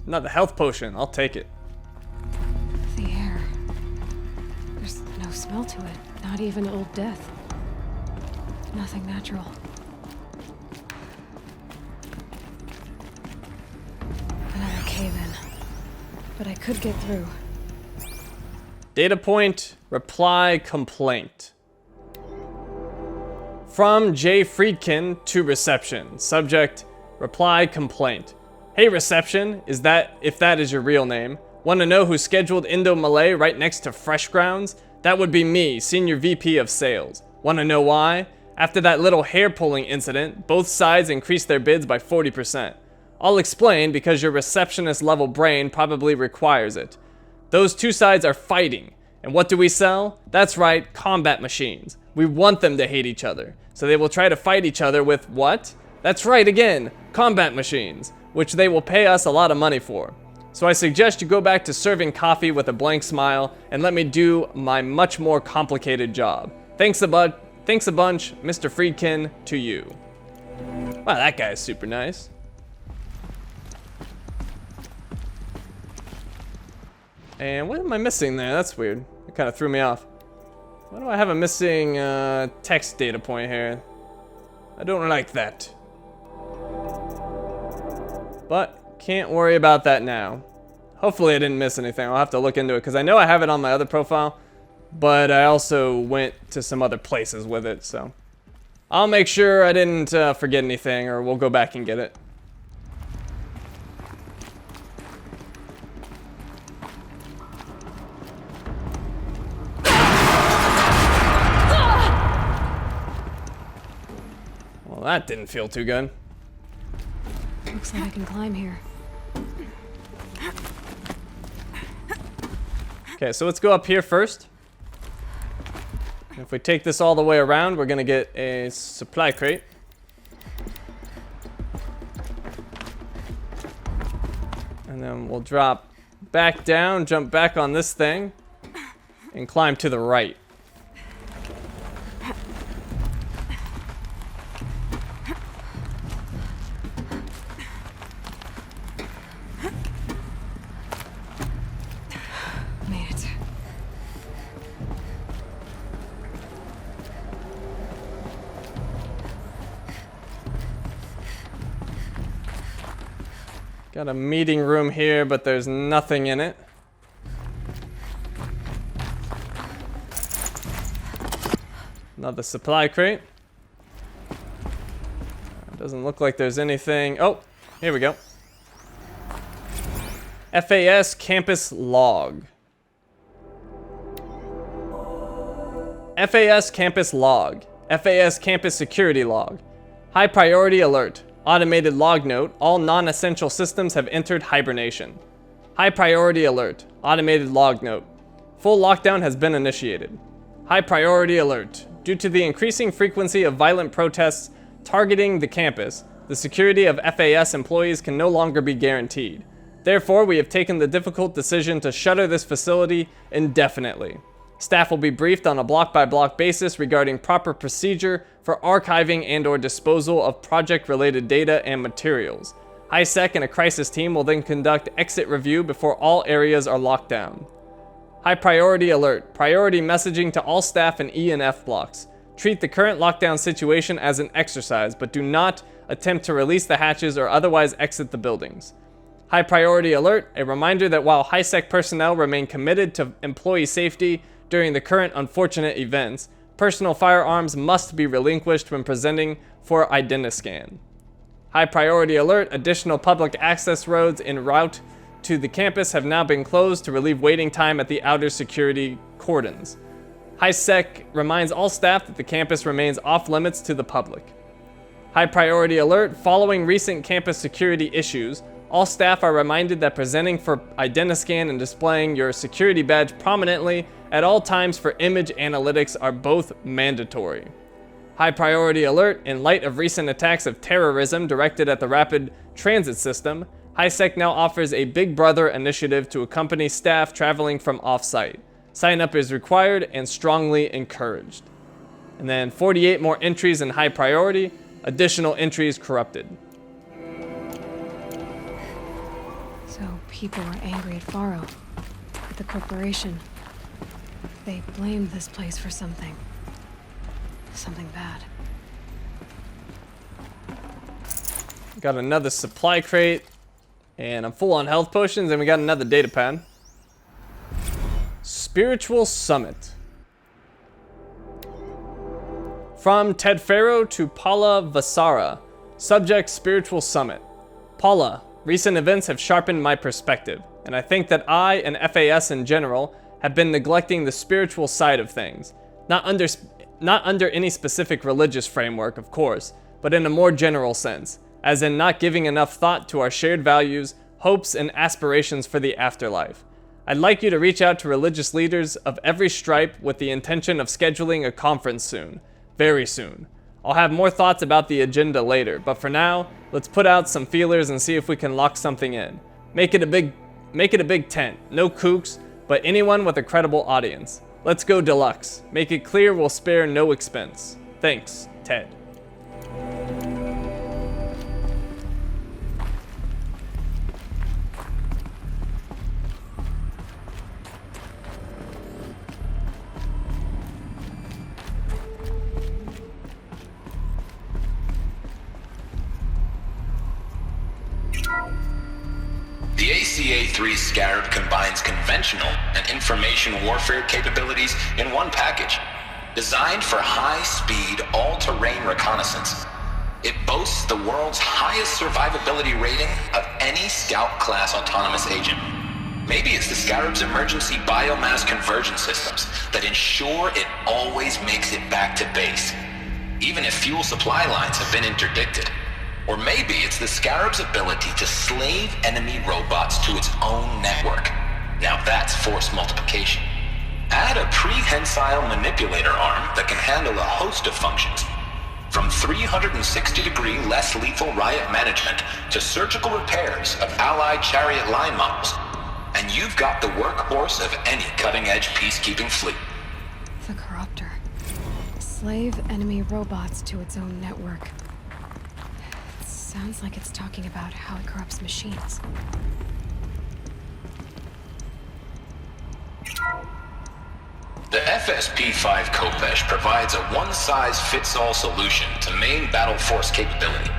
Not the health potion. I'll take it. The air. There's no smell to it. Not even old death. Nothing natural. Another cave-in. But I could get through. Data point, reply, complaint. From J. Friedkin to reception. Subject, reply, complaint. Hey reception, if that is your real name. Want to know who scheduled Indo-Malay right next to Fresh Grounds? That would be me, Senior VP of Sales. Want to know why? After that little hair-pulling incident, both sides increased their bids by 40%. I'll explain because your receptionist-level brain probably requires it. Those two sides are fighting. And what do we sell? That's right, combat machines. We want them to hate each other. So they will try to fight each other with what? That's right again, combat machines, which they will pay us a lot of money for. So I suggest you go back to serving coffee with a blank smile and let me do my much more complicated job. Thanks a bunch, Mr. Friedkin, to you. Wow, that guy is super nice. And what am I missing there? That's weird. It kind of threw me off. Why do I have a missing text data point here? I don't like that. But can't worry about that now. Hopefully I didn't miss anything. I'll have to look into it because I know I have it on my other profile, but I also went to some other places with it, so I'll make sure I didn't forget anything, or we'll go back and get it. Well, that didn't feel too good. Looks like I can climb here. Okay, so let's go up here first. If we take this all the way around, we're gonna get a supply crate. And then we'll drop back down, jump back on this thing, and climb to the right. Got a meeting room here, but there's nothing in it. Another supply crate. Doesn't look like there's anything. Oh, here we go. FAS campus log. FAS campus log. FAS campus security log. High priority alert. Automated log note. All non-essential systems have entered hibernation. High priority alert. Automated log note. Full lockdown has been initiated. High priority alert. Due to the increasing frequency of violent protests targeting the campus, the security of FAS employees can no longer be guaranteed. Therefore, we have taken the difficult decision to shutter this facility indefinitely. Staff will be briefed on a block-by-block basis regarding proper procedure for archiving and/or disposal of project-related data and materials. HiSec and a crisis team will then conduct exit review before all areas are locked down. High priority alert. Priority messaging to all staff in E and F blocks. Treat the current lockdown situation as an exercise, but do not attempt to release the hatches or otherwise exit the buildings. High priority alert. A reminder that while HiSec personnel remain committed to employee safety during the current unfortunate events, personal firearms must be relinquished when presenting for identiscan. High priority alert. Additional public access roads en route to the campus have now been closed to relieve waiting time at the outer security cordons. HiSec reminds all staff that the campus remains off limits to the public. High priority alert. Following recent campus security issues, all staff are reminded that presenting for identiscan and displaying your security badge prominently at all times for image analytics are both mandatory. High priority alert. In light of recent attacks of terrorism directed at the rapid transit system, HiSec now offers a Big Brother initiative to accompany staff traveling from off-site. Sign up is required and strongly encouraged. And then 48 more entries in high priority, additional entries corrupted. So people were angry at Faro, at the corporation. They blamed this place for something. Something bad. Got another supply crate, and I'm full on health potions, and we got another data pad. Spiritual Summit. From Ted Faro to Paula Vasara. Subject Spiritual Summit. Paula, recent events have sharpened my perspective, and I think that I and FAS in general have been neglecting the spiritual side of things. Not under any specific religious framework, of course, but in a more general sense, as in not giving enough thought to our shared values, hopes, and aspirations for the afterlife. I'd like you to reach out to religious leaders of every stripe with the intention of scheduling a conference soon. Very soon. I'll have more thoughts about the agenda later, but for now, let's put out some feelers and see if we can lock something in. Make it a big tent. No kooks, but anyone with a credible audience. Let's go deluxe. Make it clear we'll spare no expense. Thanks, Ted. The ACA-3 Scarab combines conventional and information warfare capabilities in one package. Designed for high-speed, all-terrain reconnaissance, it boasts the world's highest survivability rating of any Scout-class autonomous agent. Maybe it's the Scarab's emergency biomass conversion systems that ensure it always makes it back to base, even if fuel supply lines have been interdicted. Or maybe it's the Scarab's ability to slave enemy robots to its own network. Now that's force multiplication. Add a prehensile manipulator arm that can handle a host of functions, from 360-degree less lethal riot management to surgical repairs of Allied chariot line models, and you've got the workhorse of any cutting-edge peacekeeping fleet. The Corruptor. Slave enemy robots to its own network. Sounds like it's talking about how it corrupts machines. The FSP-5 Kopesh provides a one-size-fits-all solution to main battle force capability.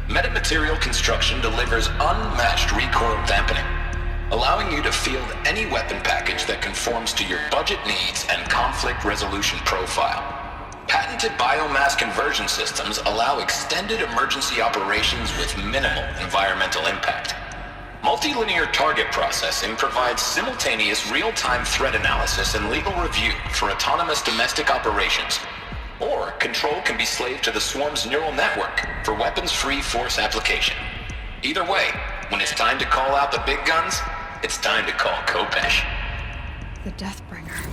Metamaterial construction delivers unmatched recoil dampening, allowing you to field any weapon package that conforms to your budget needs and conflict resolution profile. Patented biomass conversion systems allow extended emergency operations with minimal environmental impact. Multilinear target processing provides simultaneous real-time threat analysis and legal review for autonomous domestic operations. Or control can be slaved to the swarm's neural network for weapons-free force application. Either way, when it's time to call out the big guns, it's time to call Kopesh. The Deathbringer.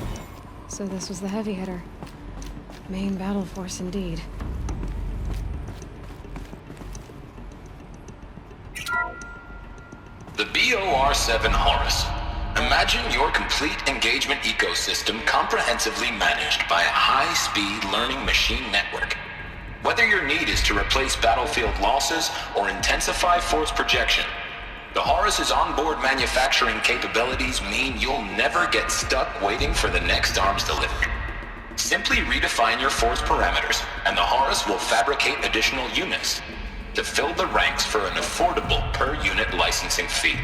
So this was the heavy hitter. Main battle force indeed. The BOR-7 Horus. Imagine your complete engagement ecosystem comprehensively managed by a high-speed learning machine network. Whether your need is to replace battlefield losses or intensify force projection, the Horus's onboard manufacturing capabilities mean you'll never get stuck waiting for the next arms delivery. Simply redefine your force parameters, and the Horus will fabricate additional units to fill the ranks for an affordable per-unit licensing fee.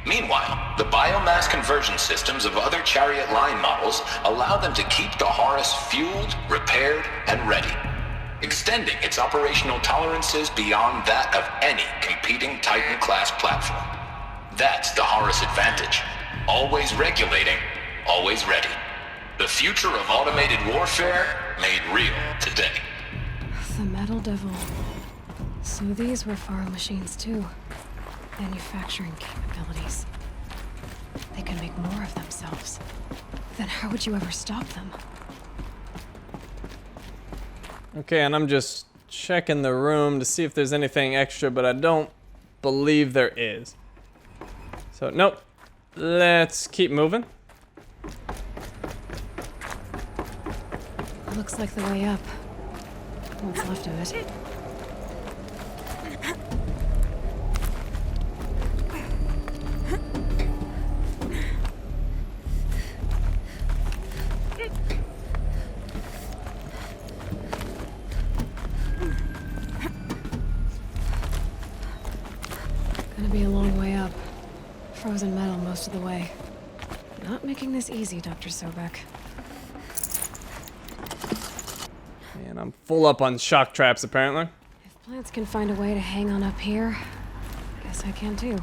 Meanwhile, the biomass conversion systems of other Chariot line models allow them to keep the Horus fueled, repaired, and ready, extending its operational tolerances beyond that of any competing Titan-class platform. That's the Horus advantage. Always regulating, always ready. The future of automated warfare made real today. The Metal Devil. So these were Faro machines too. Manufacturing capabilities. They can make more of themselves. Then how would you ever stop them? Okay, and I'm just checking the room to see if there's anything extra, but I don't believe there is. So, nope. Let's keep moving. Looks like the way up. What's left of it. Gonna be a long way up. Frozen metal most of the way. Not making this easy, Dr. Sobek. And I'm full up on shock traps, apparently. If plants can find a way to hang on up here, guess I can too.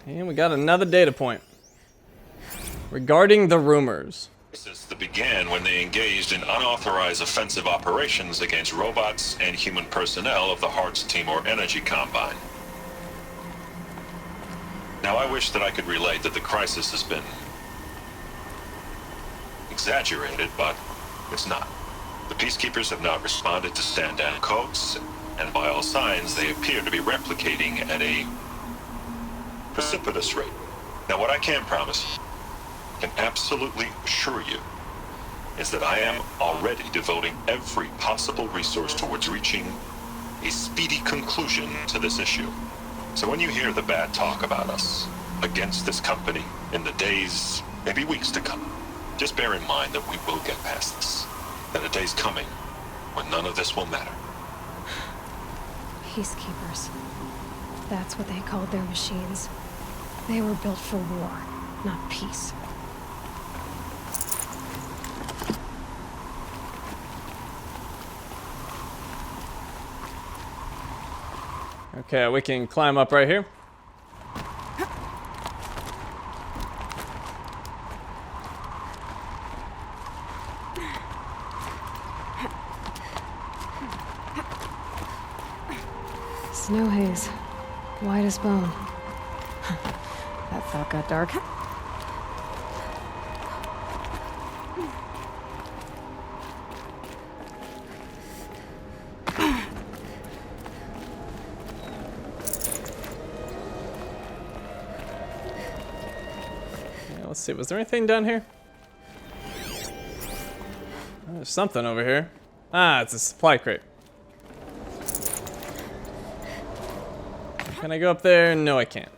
And we got another data point. Regarding the rumors. That began when they engaged in unauthorized offensive operations against robots and human personnel of the Hearts Timor Energy Combine. Now I wish that I could relate that the crisis has been exaggerated, but it's not. The Peacekeepers have not responded to stand-down codes, and by all signs they appear to be replicating at a precipitous rate. Now what I can promise, can absolutely assure you, is that I am already devoting every possible resource towards reaching a speedy conclusion to this issue. So when you hear the bad talk about us against this company in the days, maybe weeks to come, just bear in mind that we will get past this. That a day's coming when none of this will matter. Peacekeepers. That's what they called their machines. They were built for war, not peace. Okay, we can climb up right here. Snow haze. White as bone. That thought got dark. Let's see, was there anything down here? There's something over here. Ah, it's a supply crate. Can I go up there? No, I can't.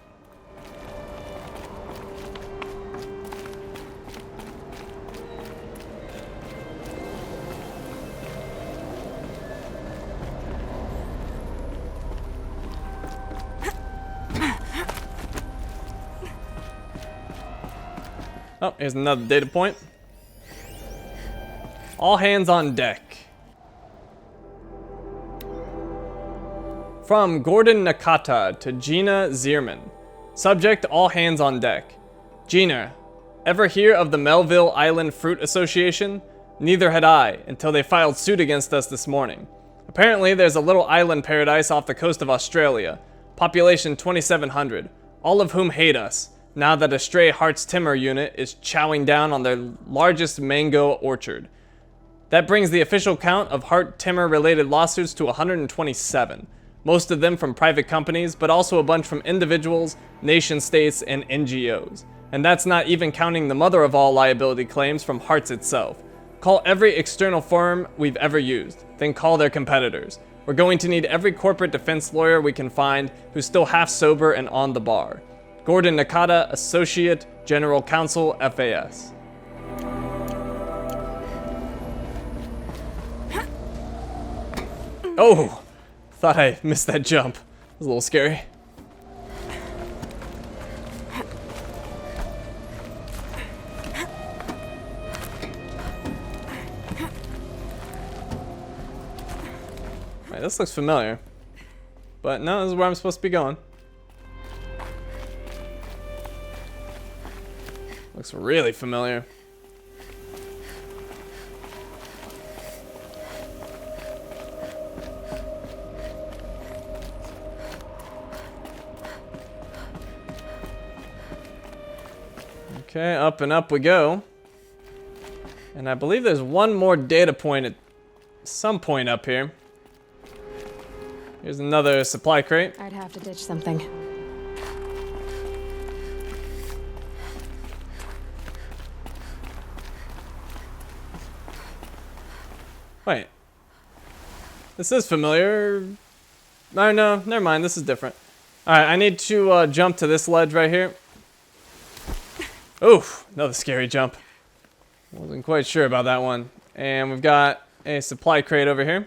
Oh, here's another data point. All hands on deck. From Gordon Nakata to Gina Zierman. Subject, all hands on deck. Gina, ever hear of the Melville Island Fruit Association? Neither had I, until they filed suit against us this morning. Apparently, there's a little island paradise off the coast of Australia. Population 2,700, all of whom hate us, now that a stray Hart's Timber unit is chowing down on their largest mango orchard. That brings the official count of Hart Timber related lawsuits to 127. Most of them from private companies, but also a bunch from individuals, nation states, and NGOs. And that's not even counting the mother of all liability claims from Hart's itself. Call every external firm we've ever used, then call their competitors. We're going to need every corporate defense lawyer we can find who's still half sober and on the bar. Gordon Nakata, Associate General Counsel, FAS. Oh! Thought I missed that jump. It was a little scary. Alright, this looks familiar. But no, this is where I'm supposed to be going. Looks really familiar. Okay, up and up we go. And I believe there's one more data point at some point up here. Here's another supply crate. I'd have to ditch something. Wait. This is familiar. Oh, no, never mind. This is different. Alright, I need to jump to this ledge right here. Oof, another scary jump. Wasn't quite sure about that one. And we've got a supply crate over here.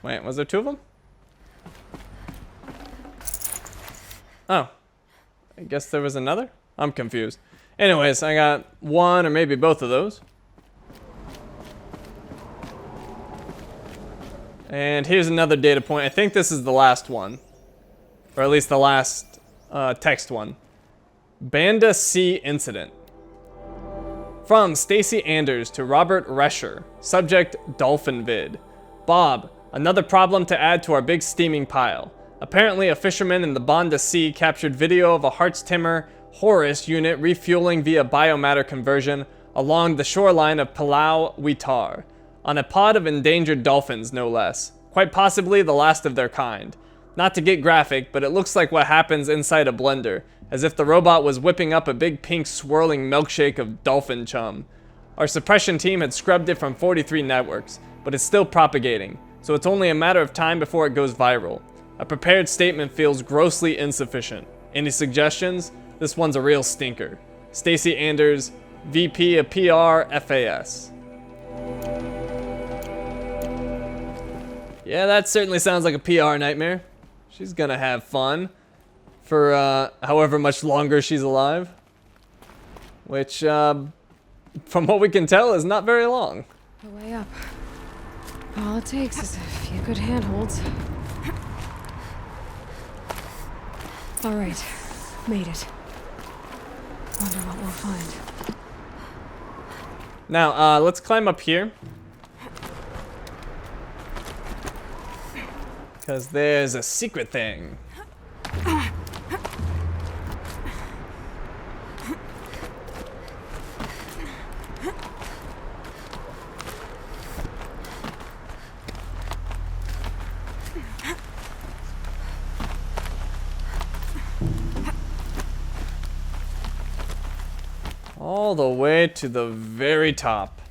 Wait, was there two of them? Oh. I guess there was another? I'm confused. Anyways, I got one or maybe both of those. And here's another data point. I think this is the last one. Or at least the last text one. Banda C incident. From Stacy Anders to Robert Rescher. Subject, Dolphin Vid. Bob, another problem to add to our big steaming pile. Apparently a fisherman in the Banda Sea captured video of a Hart's Timber Horus unit refueling via biomatter conversion along the shoreline of Palau Witar, on a pod of endangered dolphins no less, quite possibly the last of their kind. Not to get graphic, but it looks like what happens inside a blender, as if the robot was whipping up a big pink swirling milkshake of dolphin chum. Our suppression team had scrubbed it from 43 networks, but it's still propagating, so it's only a matter of time before it goes viral. A prepared statement feels grossly insufficient. Any suggestions? This one's a real stinker. Stacy Anders, VP of PR, FAS. Yeah, that certainly sounds like a PR nightmare. She's gonna have fun for however much longer she's alive. Which, from what we can tell, is not very long. The way up. All it takes is a few good handholds. Alright, made it. Wonder what we'll find. Now, let's climb up here. Because there's a secret thing. All the way to the very top.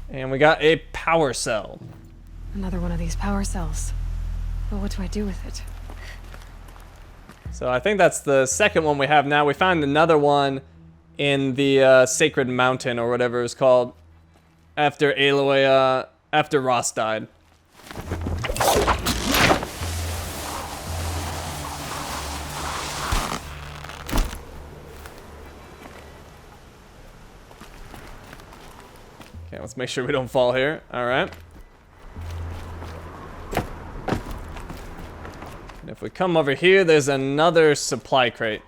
And we got a power cell. Another one of these power cells. But what do I do with it? So I think that's the second one we have now. We found another one in the Sacred Mountain or whatever it's called. After Aloy, after Ross died. Okay, let's make sure we don't fall here. Alright. And if we come over here, there's another supply crate.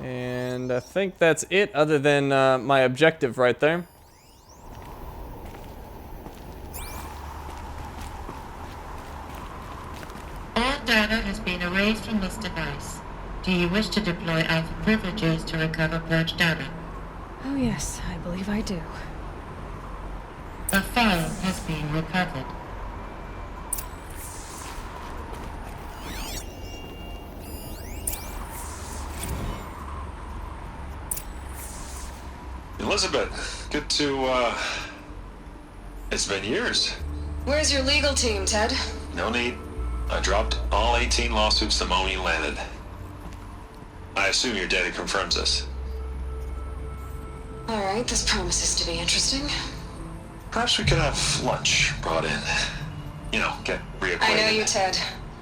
And I think that's it, other than my objective right there. All data has been erased from this device. Do you wish to deploy Alpha privileges to recover purged data? Oh yes, I believe I do. A file has been recovered. Elizabeth, good to, it's been years. Where's your legal team, Ted? No need. I dropped all 18 lawsuits the moment you landed. I assume your data confirms this. Alright, this promises to be interesting. Perhaps we could have lunch brought in. You know, get reacquainted. I know you, Ted.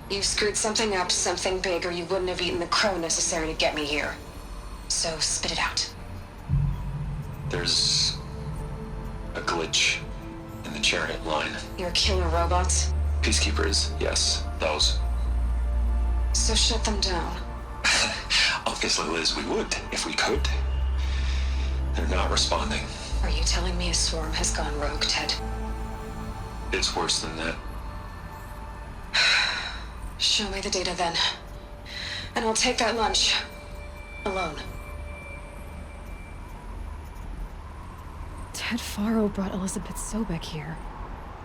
You screwed something up, something big, or you wouldn't have eaten the crow necessary to get me here. So, spit it out. There's a glitch in the chariot line. Your killer robots? Peacekeepers, yes, those. So shut them down. Obviously, Liz, we would, if we could. They're not responding. Are you telling me a swarm has gone rogue, Ted? It's worse than that. Show me the data then. And I'll take that lunch. Alone. Ted Faro brought Elizabeth Sobek here,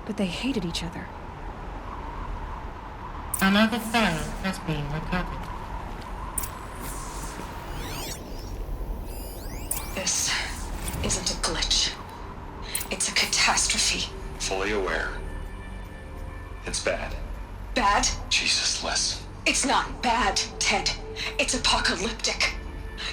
but they hated each other. Another file has been recovered. This isn't a glitch. It's a catastrophe. Fully aware. It's bad. Bad? Jesus, Liz. It's not bad, Ted. It's apocalyptic.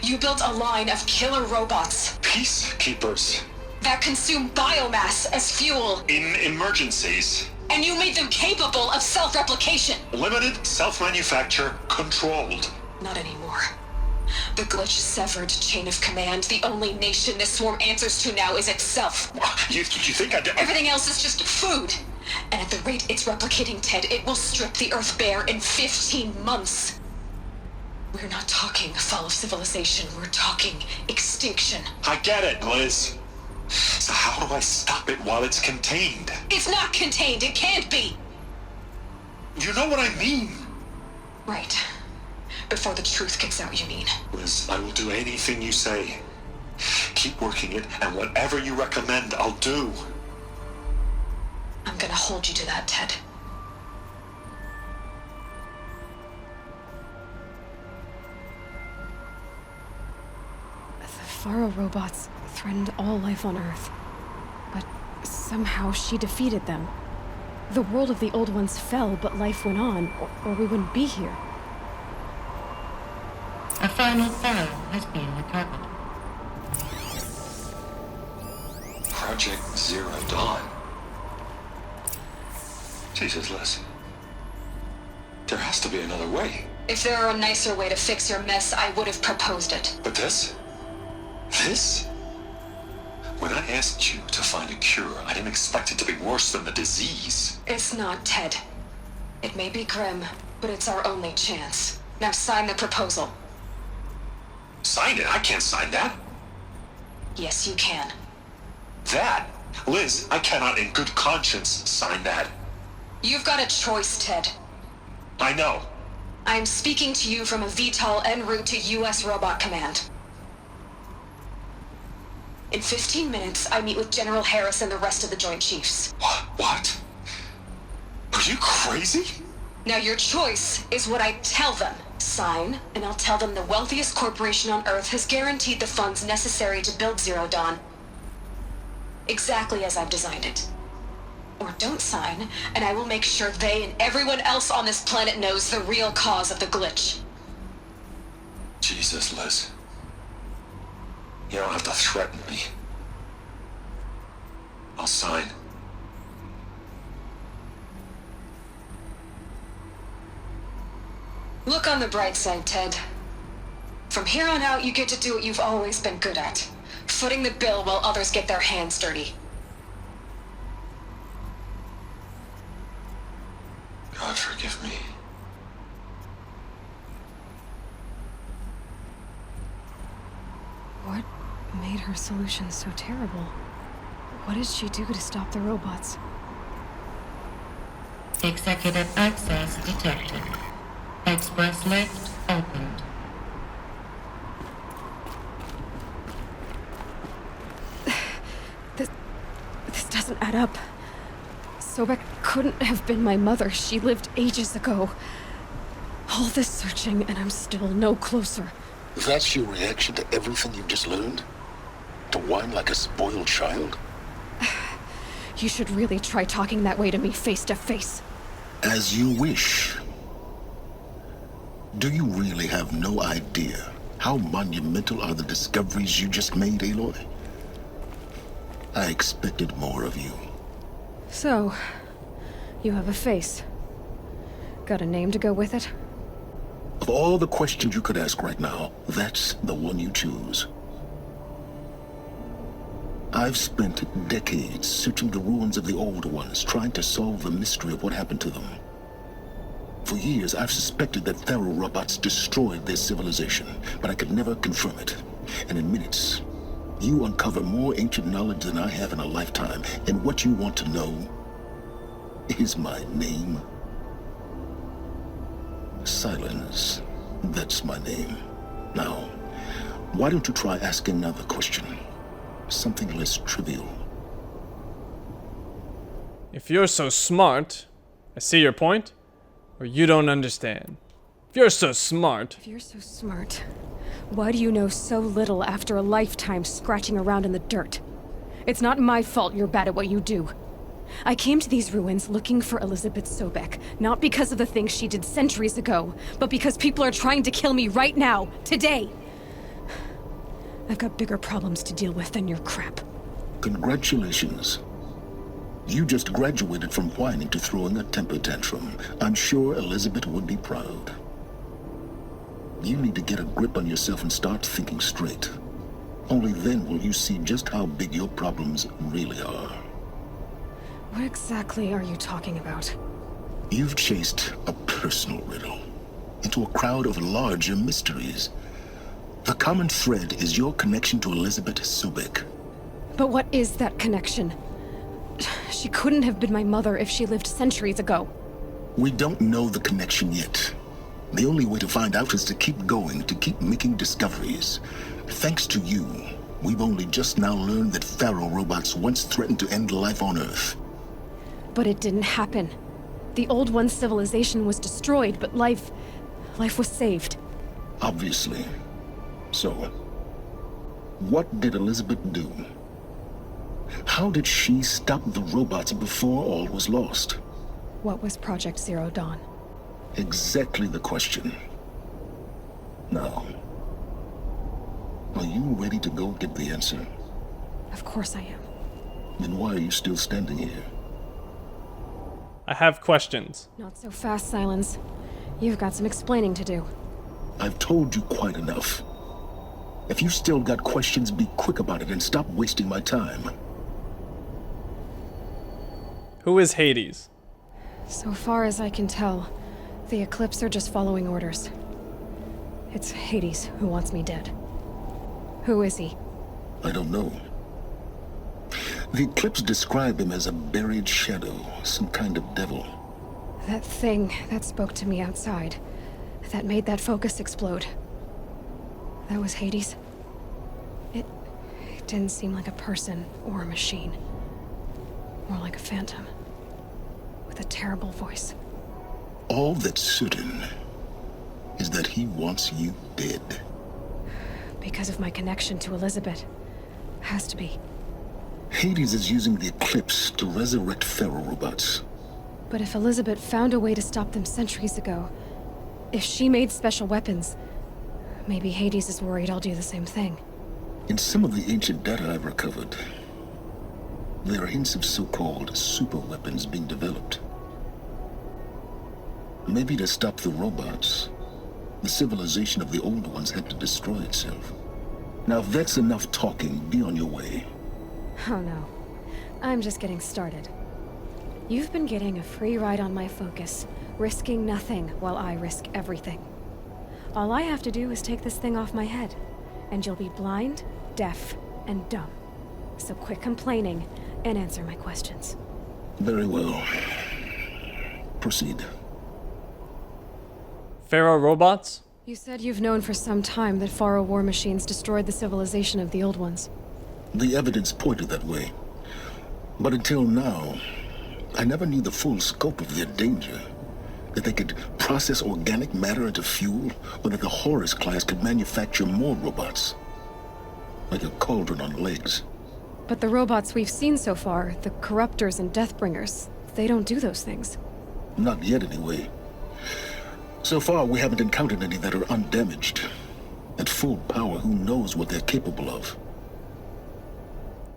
You built a line of killer robots. Peacekeepers. That consume biomass as fuel. In emergencies. And you made them capable of self-replication. Limited, self-manufacture, controlled. Not anymore. The glitch severed chain of command. The only nation this swarm answers to now is itself. You think I did? Everything else is just food. And at the rate it's replicating, Ted, it will strip the Earth bare in 15 months. We're not talking fall of civilization. We're talking extinction. I get it, Liz. So how do I stop it while it's contained? It's not contained. It can't be. You know what I mean. Right. Before the truth gets out, you mean? Liz, I will do anything you say. Keep working it, and whatever you recommend, I'll do. I'm gonna hold you to that, Ted. The Faro robots threatened all life on Earth, but somehow she defeated them. The world of the old ones fell, but life went on, or we wouldn't be here. A final file has been recovered. Project Zero Dawn. Jesus, Liz. There has to be another way. If there were a nicer way to fix your mess, I would have proposed it. But this? This? When I asked you to find a cure, I didn't expect it to be worse than the disease. It's not, Ted. It may be grim, but it's our only chance. Now sign the proposal. Sign it? I can't sign that. Yes, you can. That? Liz, I cannot in good conscience sign that. You've got a choice, Ted. I know. I'm speaking to you from a VTOL en route to U.S. Robot Command. In 15 minutes, I meet with General Harris and the rest of the Joint Chiefs. What? Are you crazy? Now your choice is what I tell them. Sign, and I'll tell them the wealthiest corporation on Earth has guaranteed the funds necessary to build Zero Dawn. Exactly as I've designed it. Or don't sign, and I will make sure they and everyone else on this planet knows the real cause of the glitch. Jesus, Liz. You don't have to threaten me. I'll sign. Look on the bright side, Ted. From here on out, you get to do what you've always been good at. Footing the bill while others get their hands dirty. God forgive me. What made her solution so terrible? What did she do to stop the robots? Executive access detected. Express lift opened. This doesn't add up. Sobek couldn't have been my mother. She lived ages ago. All this searching, and I'm still no closer. That's your reaction to everything you've just learned? To whine like a spoiled child? You should really try talking that way to me face to face. As you wish. Do you really have no idea how monumental are the discoveries you just made, Aloy? I expected more of you. So, you have a face. Got a name to go with it? Of all the questions you could ask right now, that's the one you choose. I've spent decades searching the ruins of the older ones, trying to solve the mystery of what happened to them. For years, I've suspected that Thero robots destroyed their civilization, but I could never confirm it. And in minutes, you uncover more ancient knowledge than I have in a lifetime, and what you want to know is my name. Silence. That's my name. Now, why don't you try asking another question? Something less trivial. If you're so smart, I see your point, or you don't understand. If you're so smart... If you're so smart, why do you know so little after a lifetime scratching around in the dirt? It's not my fault you're bad at what you do. I came to these ruins looking for Elizabeth Sobek, not because of the things she did centuries ago, but because people are trying to kill me right now, today. I've got bigger problems to deal with than your crap. Congratulations. You just graduated from whining to throwing a temper tantrum. I'm sure Elizabeth would be proud. You need to get a grip on yourself and start thinking straight. Only then will you see just how big your problems really are. What exactly are you talking about? You've chased a personal riddle into a crowd of larger mysteries. The common thread is your connection to Elizabeth Sobek. But what is that connection? She couldn't have been my mother if she lived centuries ago. We don't know the connection yet. The only way to find out is to keep going, to keep making discoveries. Thanks to you, we've only just now learned that Pharaoh robots once threatened to end life on Earth. But it didn't happen. The Old One's civilization was destroyed, but life was saved. Obviously. So, what did Elizabeth do? How did she stop the robots before all was lost? What was Project Zero Dawn? Exactly the question. Now, are you ready to go get the answer? Of course I am. Then why are you still standing here? I have questions. Not so fast, Silence. You've got some explaining to do. I've told you quite enough. If you still got questions, be quick about it and stop wasting my time. Who is Hades? So far as I can tell, the Eclipse are just following orders. It's Hades who wants me dead. Who is he? I don't know. The Eclipse describe him as a buried shadow, some kind of devil. That thing that spoke to me outside, that made that focus explode. That was Hades. It didn't seem like a person or a machine. More like a phantom. With a terrible voice. All that's certain is that he wants you dead. Because of my connection to Elizabeth. Has to be. Hades is using the Eclipse to resurrect Pharaoh robots. But if Elizabeth found a way to stop them centuries ago, if she made special weapons, maybe Hades is worried I'll do the same thing. In some of the ancient data I've recovered, there are hints of so-called super weapons being developed. Maybe to stop the robots, The civilization of the old ones had to destroy itself. Now, if that's enough talking, be on your way. Oh no. I'm just getting started. You've been getting a free ride on my focus, risking nothing while I risk everything. All I have to do is take this thing off my head, and you'll be blind, deaf, and dumb. So quit complaining and answer my questions. Very well. Proceed. Pharaoh robots? You said you've known for some time that Faro war machines destroyed the civilization of the old ones. The evidence pointed that way. But until now, I never knew the full scope of their danger. That they could process organic matter into fuel, or that the Horus class could manufacture more robots. Like a cauldron on legs. But the robots we've seen so far, the Corruptors and Deathbringers, they don't do those things. Not yet, anyway. So far, we haven't encountered any that are undamaged. At full power, who knows what they're capable of?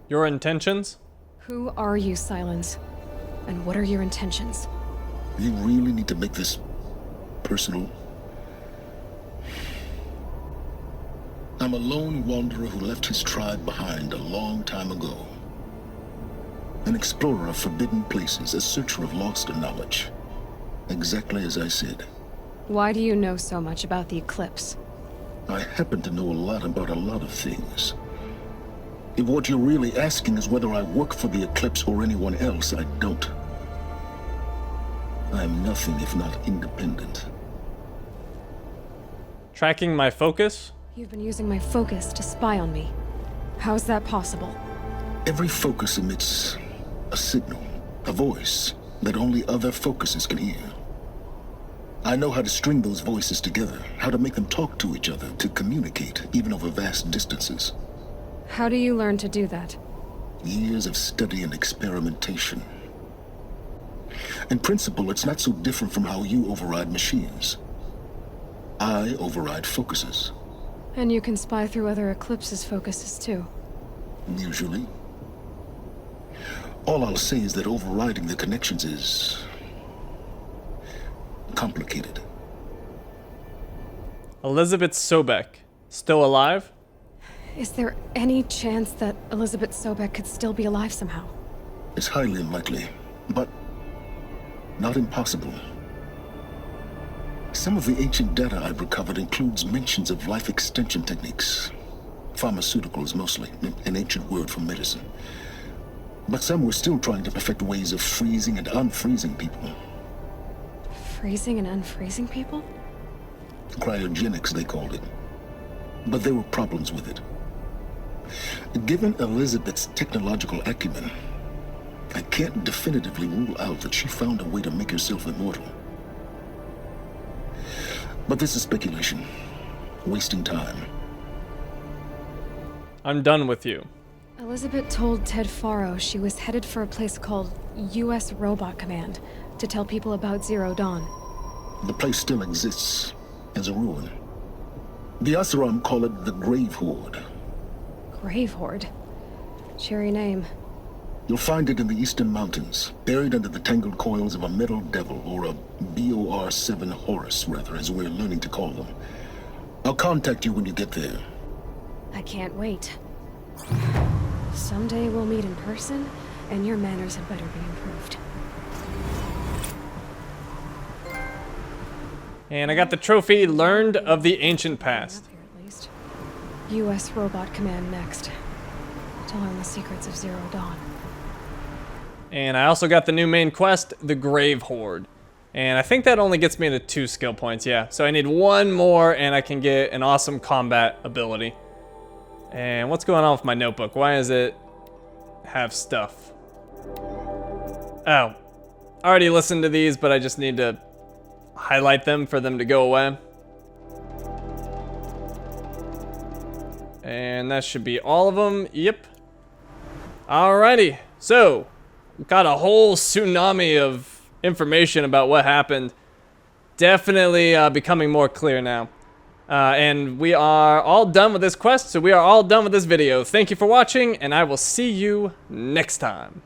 Your intentions? Who are you, Silence? And what are your intentions? You really need to make this personal? I'm a lone wanderer who left his tribe behind a long time ago. An explorer of forbidden places, a searcher of lost knowledge. Exactly as I said. Why do you know so much about the Eclipse? I happen to know a lot about a lot of things. If what you're really asking is whether I work for the Eclipse or anyone else, I don't. I am nothing if not independent. Tracking my focus? You've been using my focus to spy on me. How is that possible? Every focus emits a signal, a voice, that only other focuses can hear. I know how to string those voices together, how to make them talk to each other, to communicate, even over vast distances. How do you learn to do that? Years of study and experimentation. In principle, it's not so different from how you override machines. I override focuses. And you can spy through other Eclipse's focuses too. Usually. All I'll say is that overriding the connections is complicated. Elizabeth Sobek, still alive? Is there any chance that Elizabeth Sobek could still be alive somehow? It's highly unlikely, but not impossible. Some of the ancient data I've recovered includes mentions of life extension techniques. Pharmaceuticals mostly, an ancient word for medicine. But some were still trying to perfect ways of freezing and unfreezing people. Freezing and unfreezing people? Cryogenics, they called it. But there were problems with it. Given Elizabeth's technological acumen, I can't definitively rule out that she found a way to make herself immortal. But this is speculation. Wasting time. I'm done with you. Elizabeth told Ted Faro she was headed for a place called U.S. Robot Command to tell people about Zero Dawn. The place still exists as a ruin. The Asuram call it the Grave Horde. Grave Horde? Cheery name. You'll find it in the Eastern Mountains, buried under the tangled coils of a metal devil, or a BOR-7 Horus, rather, as we're learning to call them. I'll contact you when you get there. I can't wait. Someday we'll meet in person, and your manners had better be improved. And I got the trophy, Learned of the Ancient Past. Here at least. U.S. Robot Command next. To learn the secrets of Zero Dawn. And I also got the new main quest, the Grave Horde. And I think that only gets me to 2 skill points, yeah. So I need 1 more and I can get an awesome combat ability. And what's going on with my notebook? Why does it have stuff? Oh, I already listened to these, but I just need to highlight them for them to go away. And that should be all of them. Yep. Alrighty. So, got a whole tsunami of information about what happened. Definitely becoming more clear now. And we are all done with this quest, so we are all done with this video. Thank you for watching, and I will see you next time.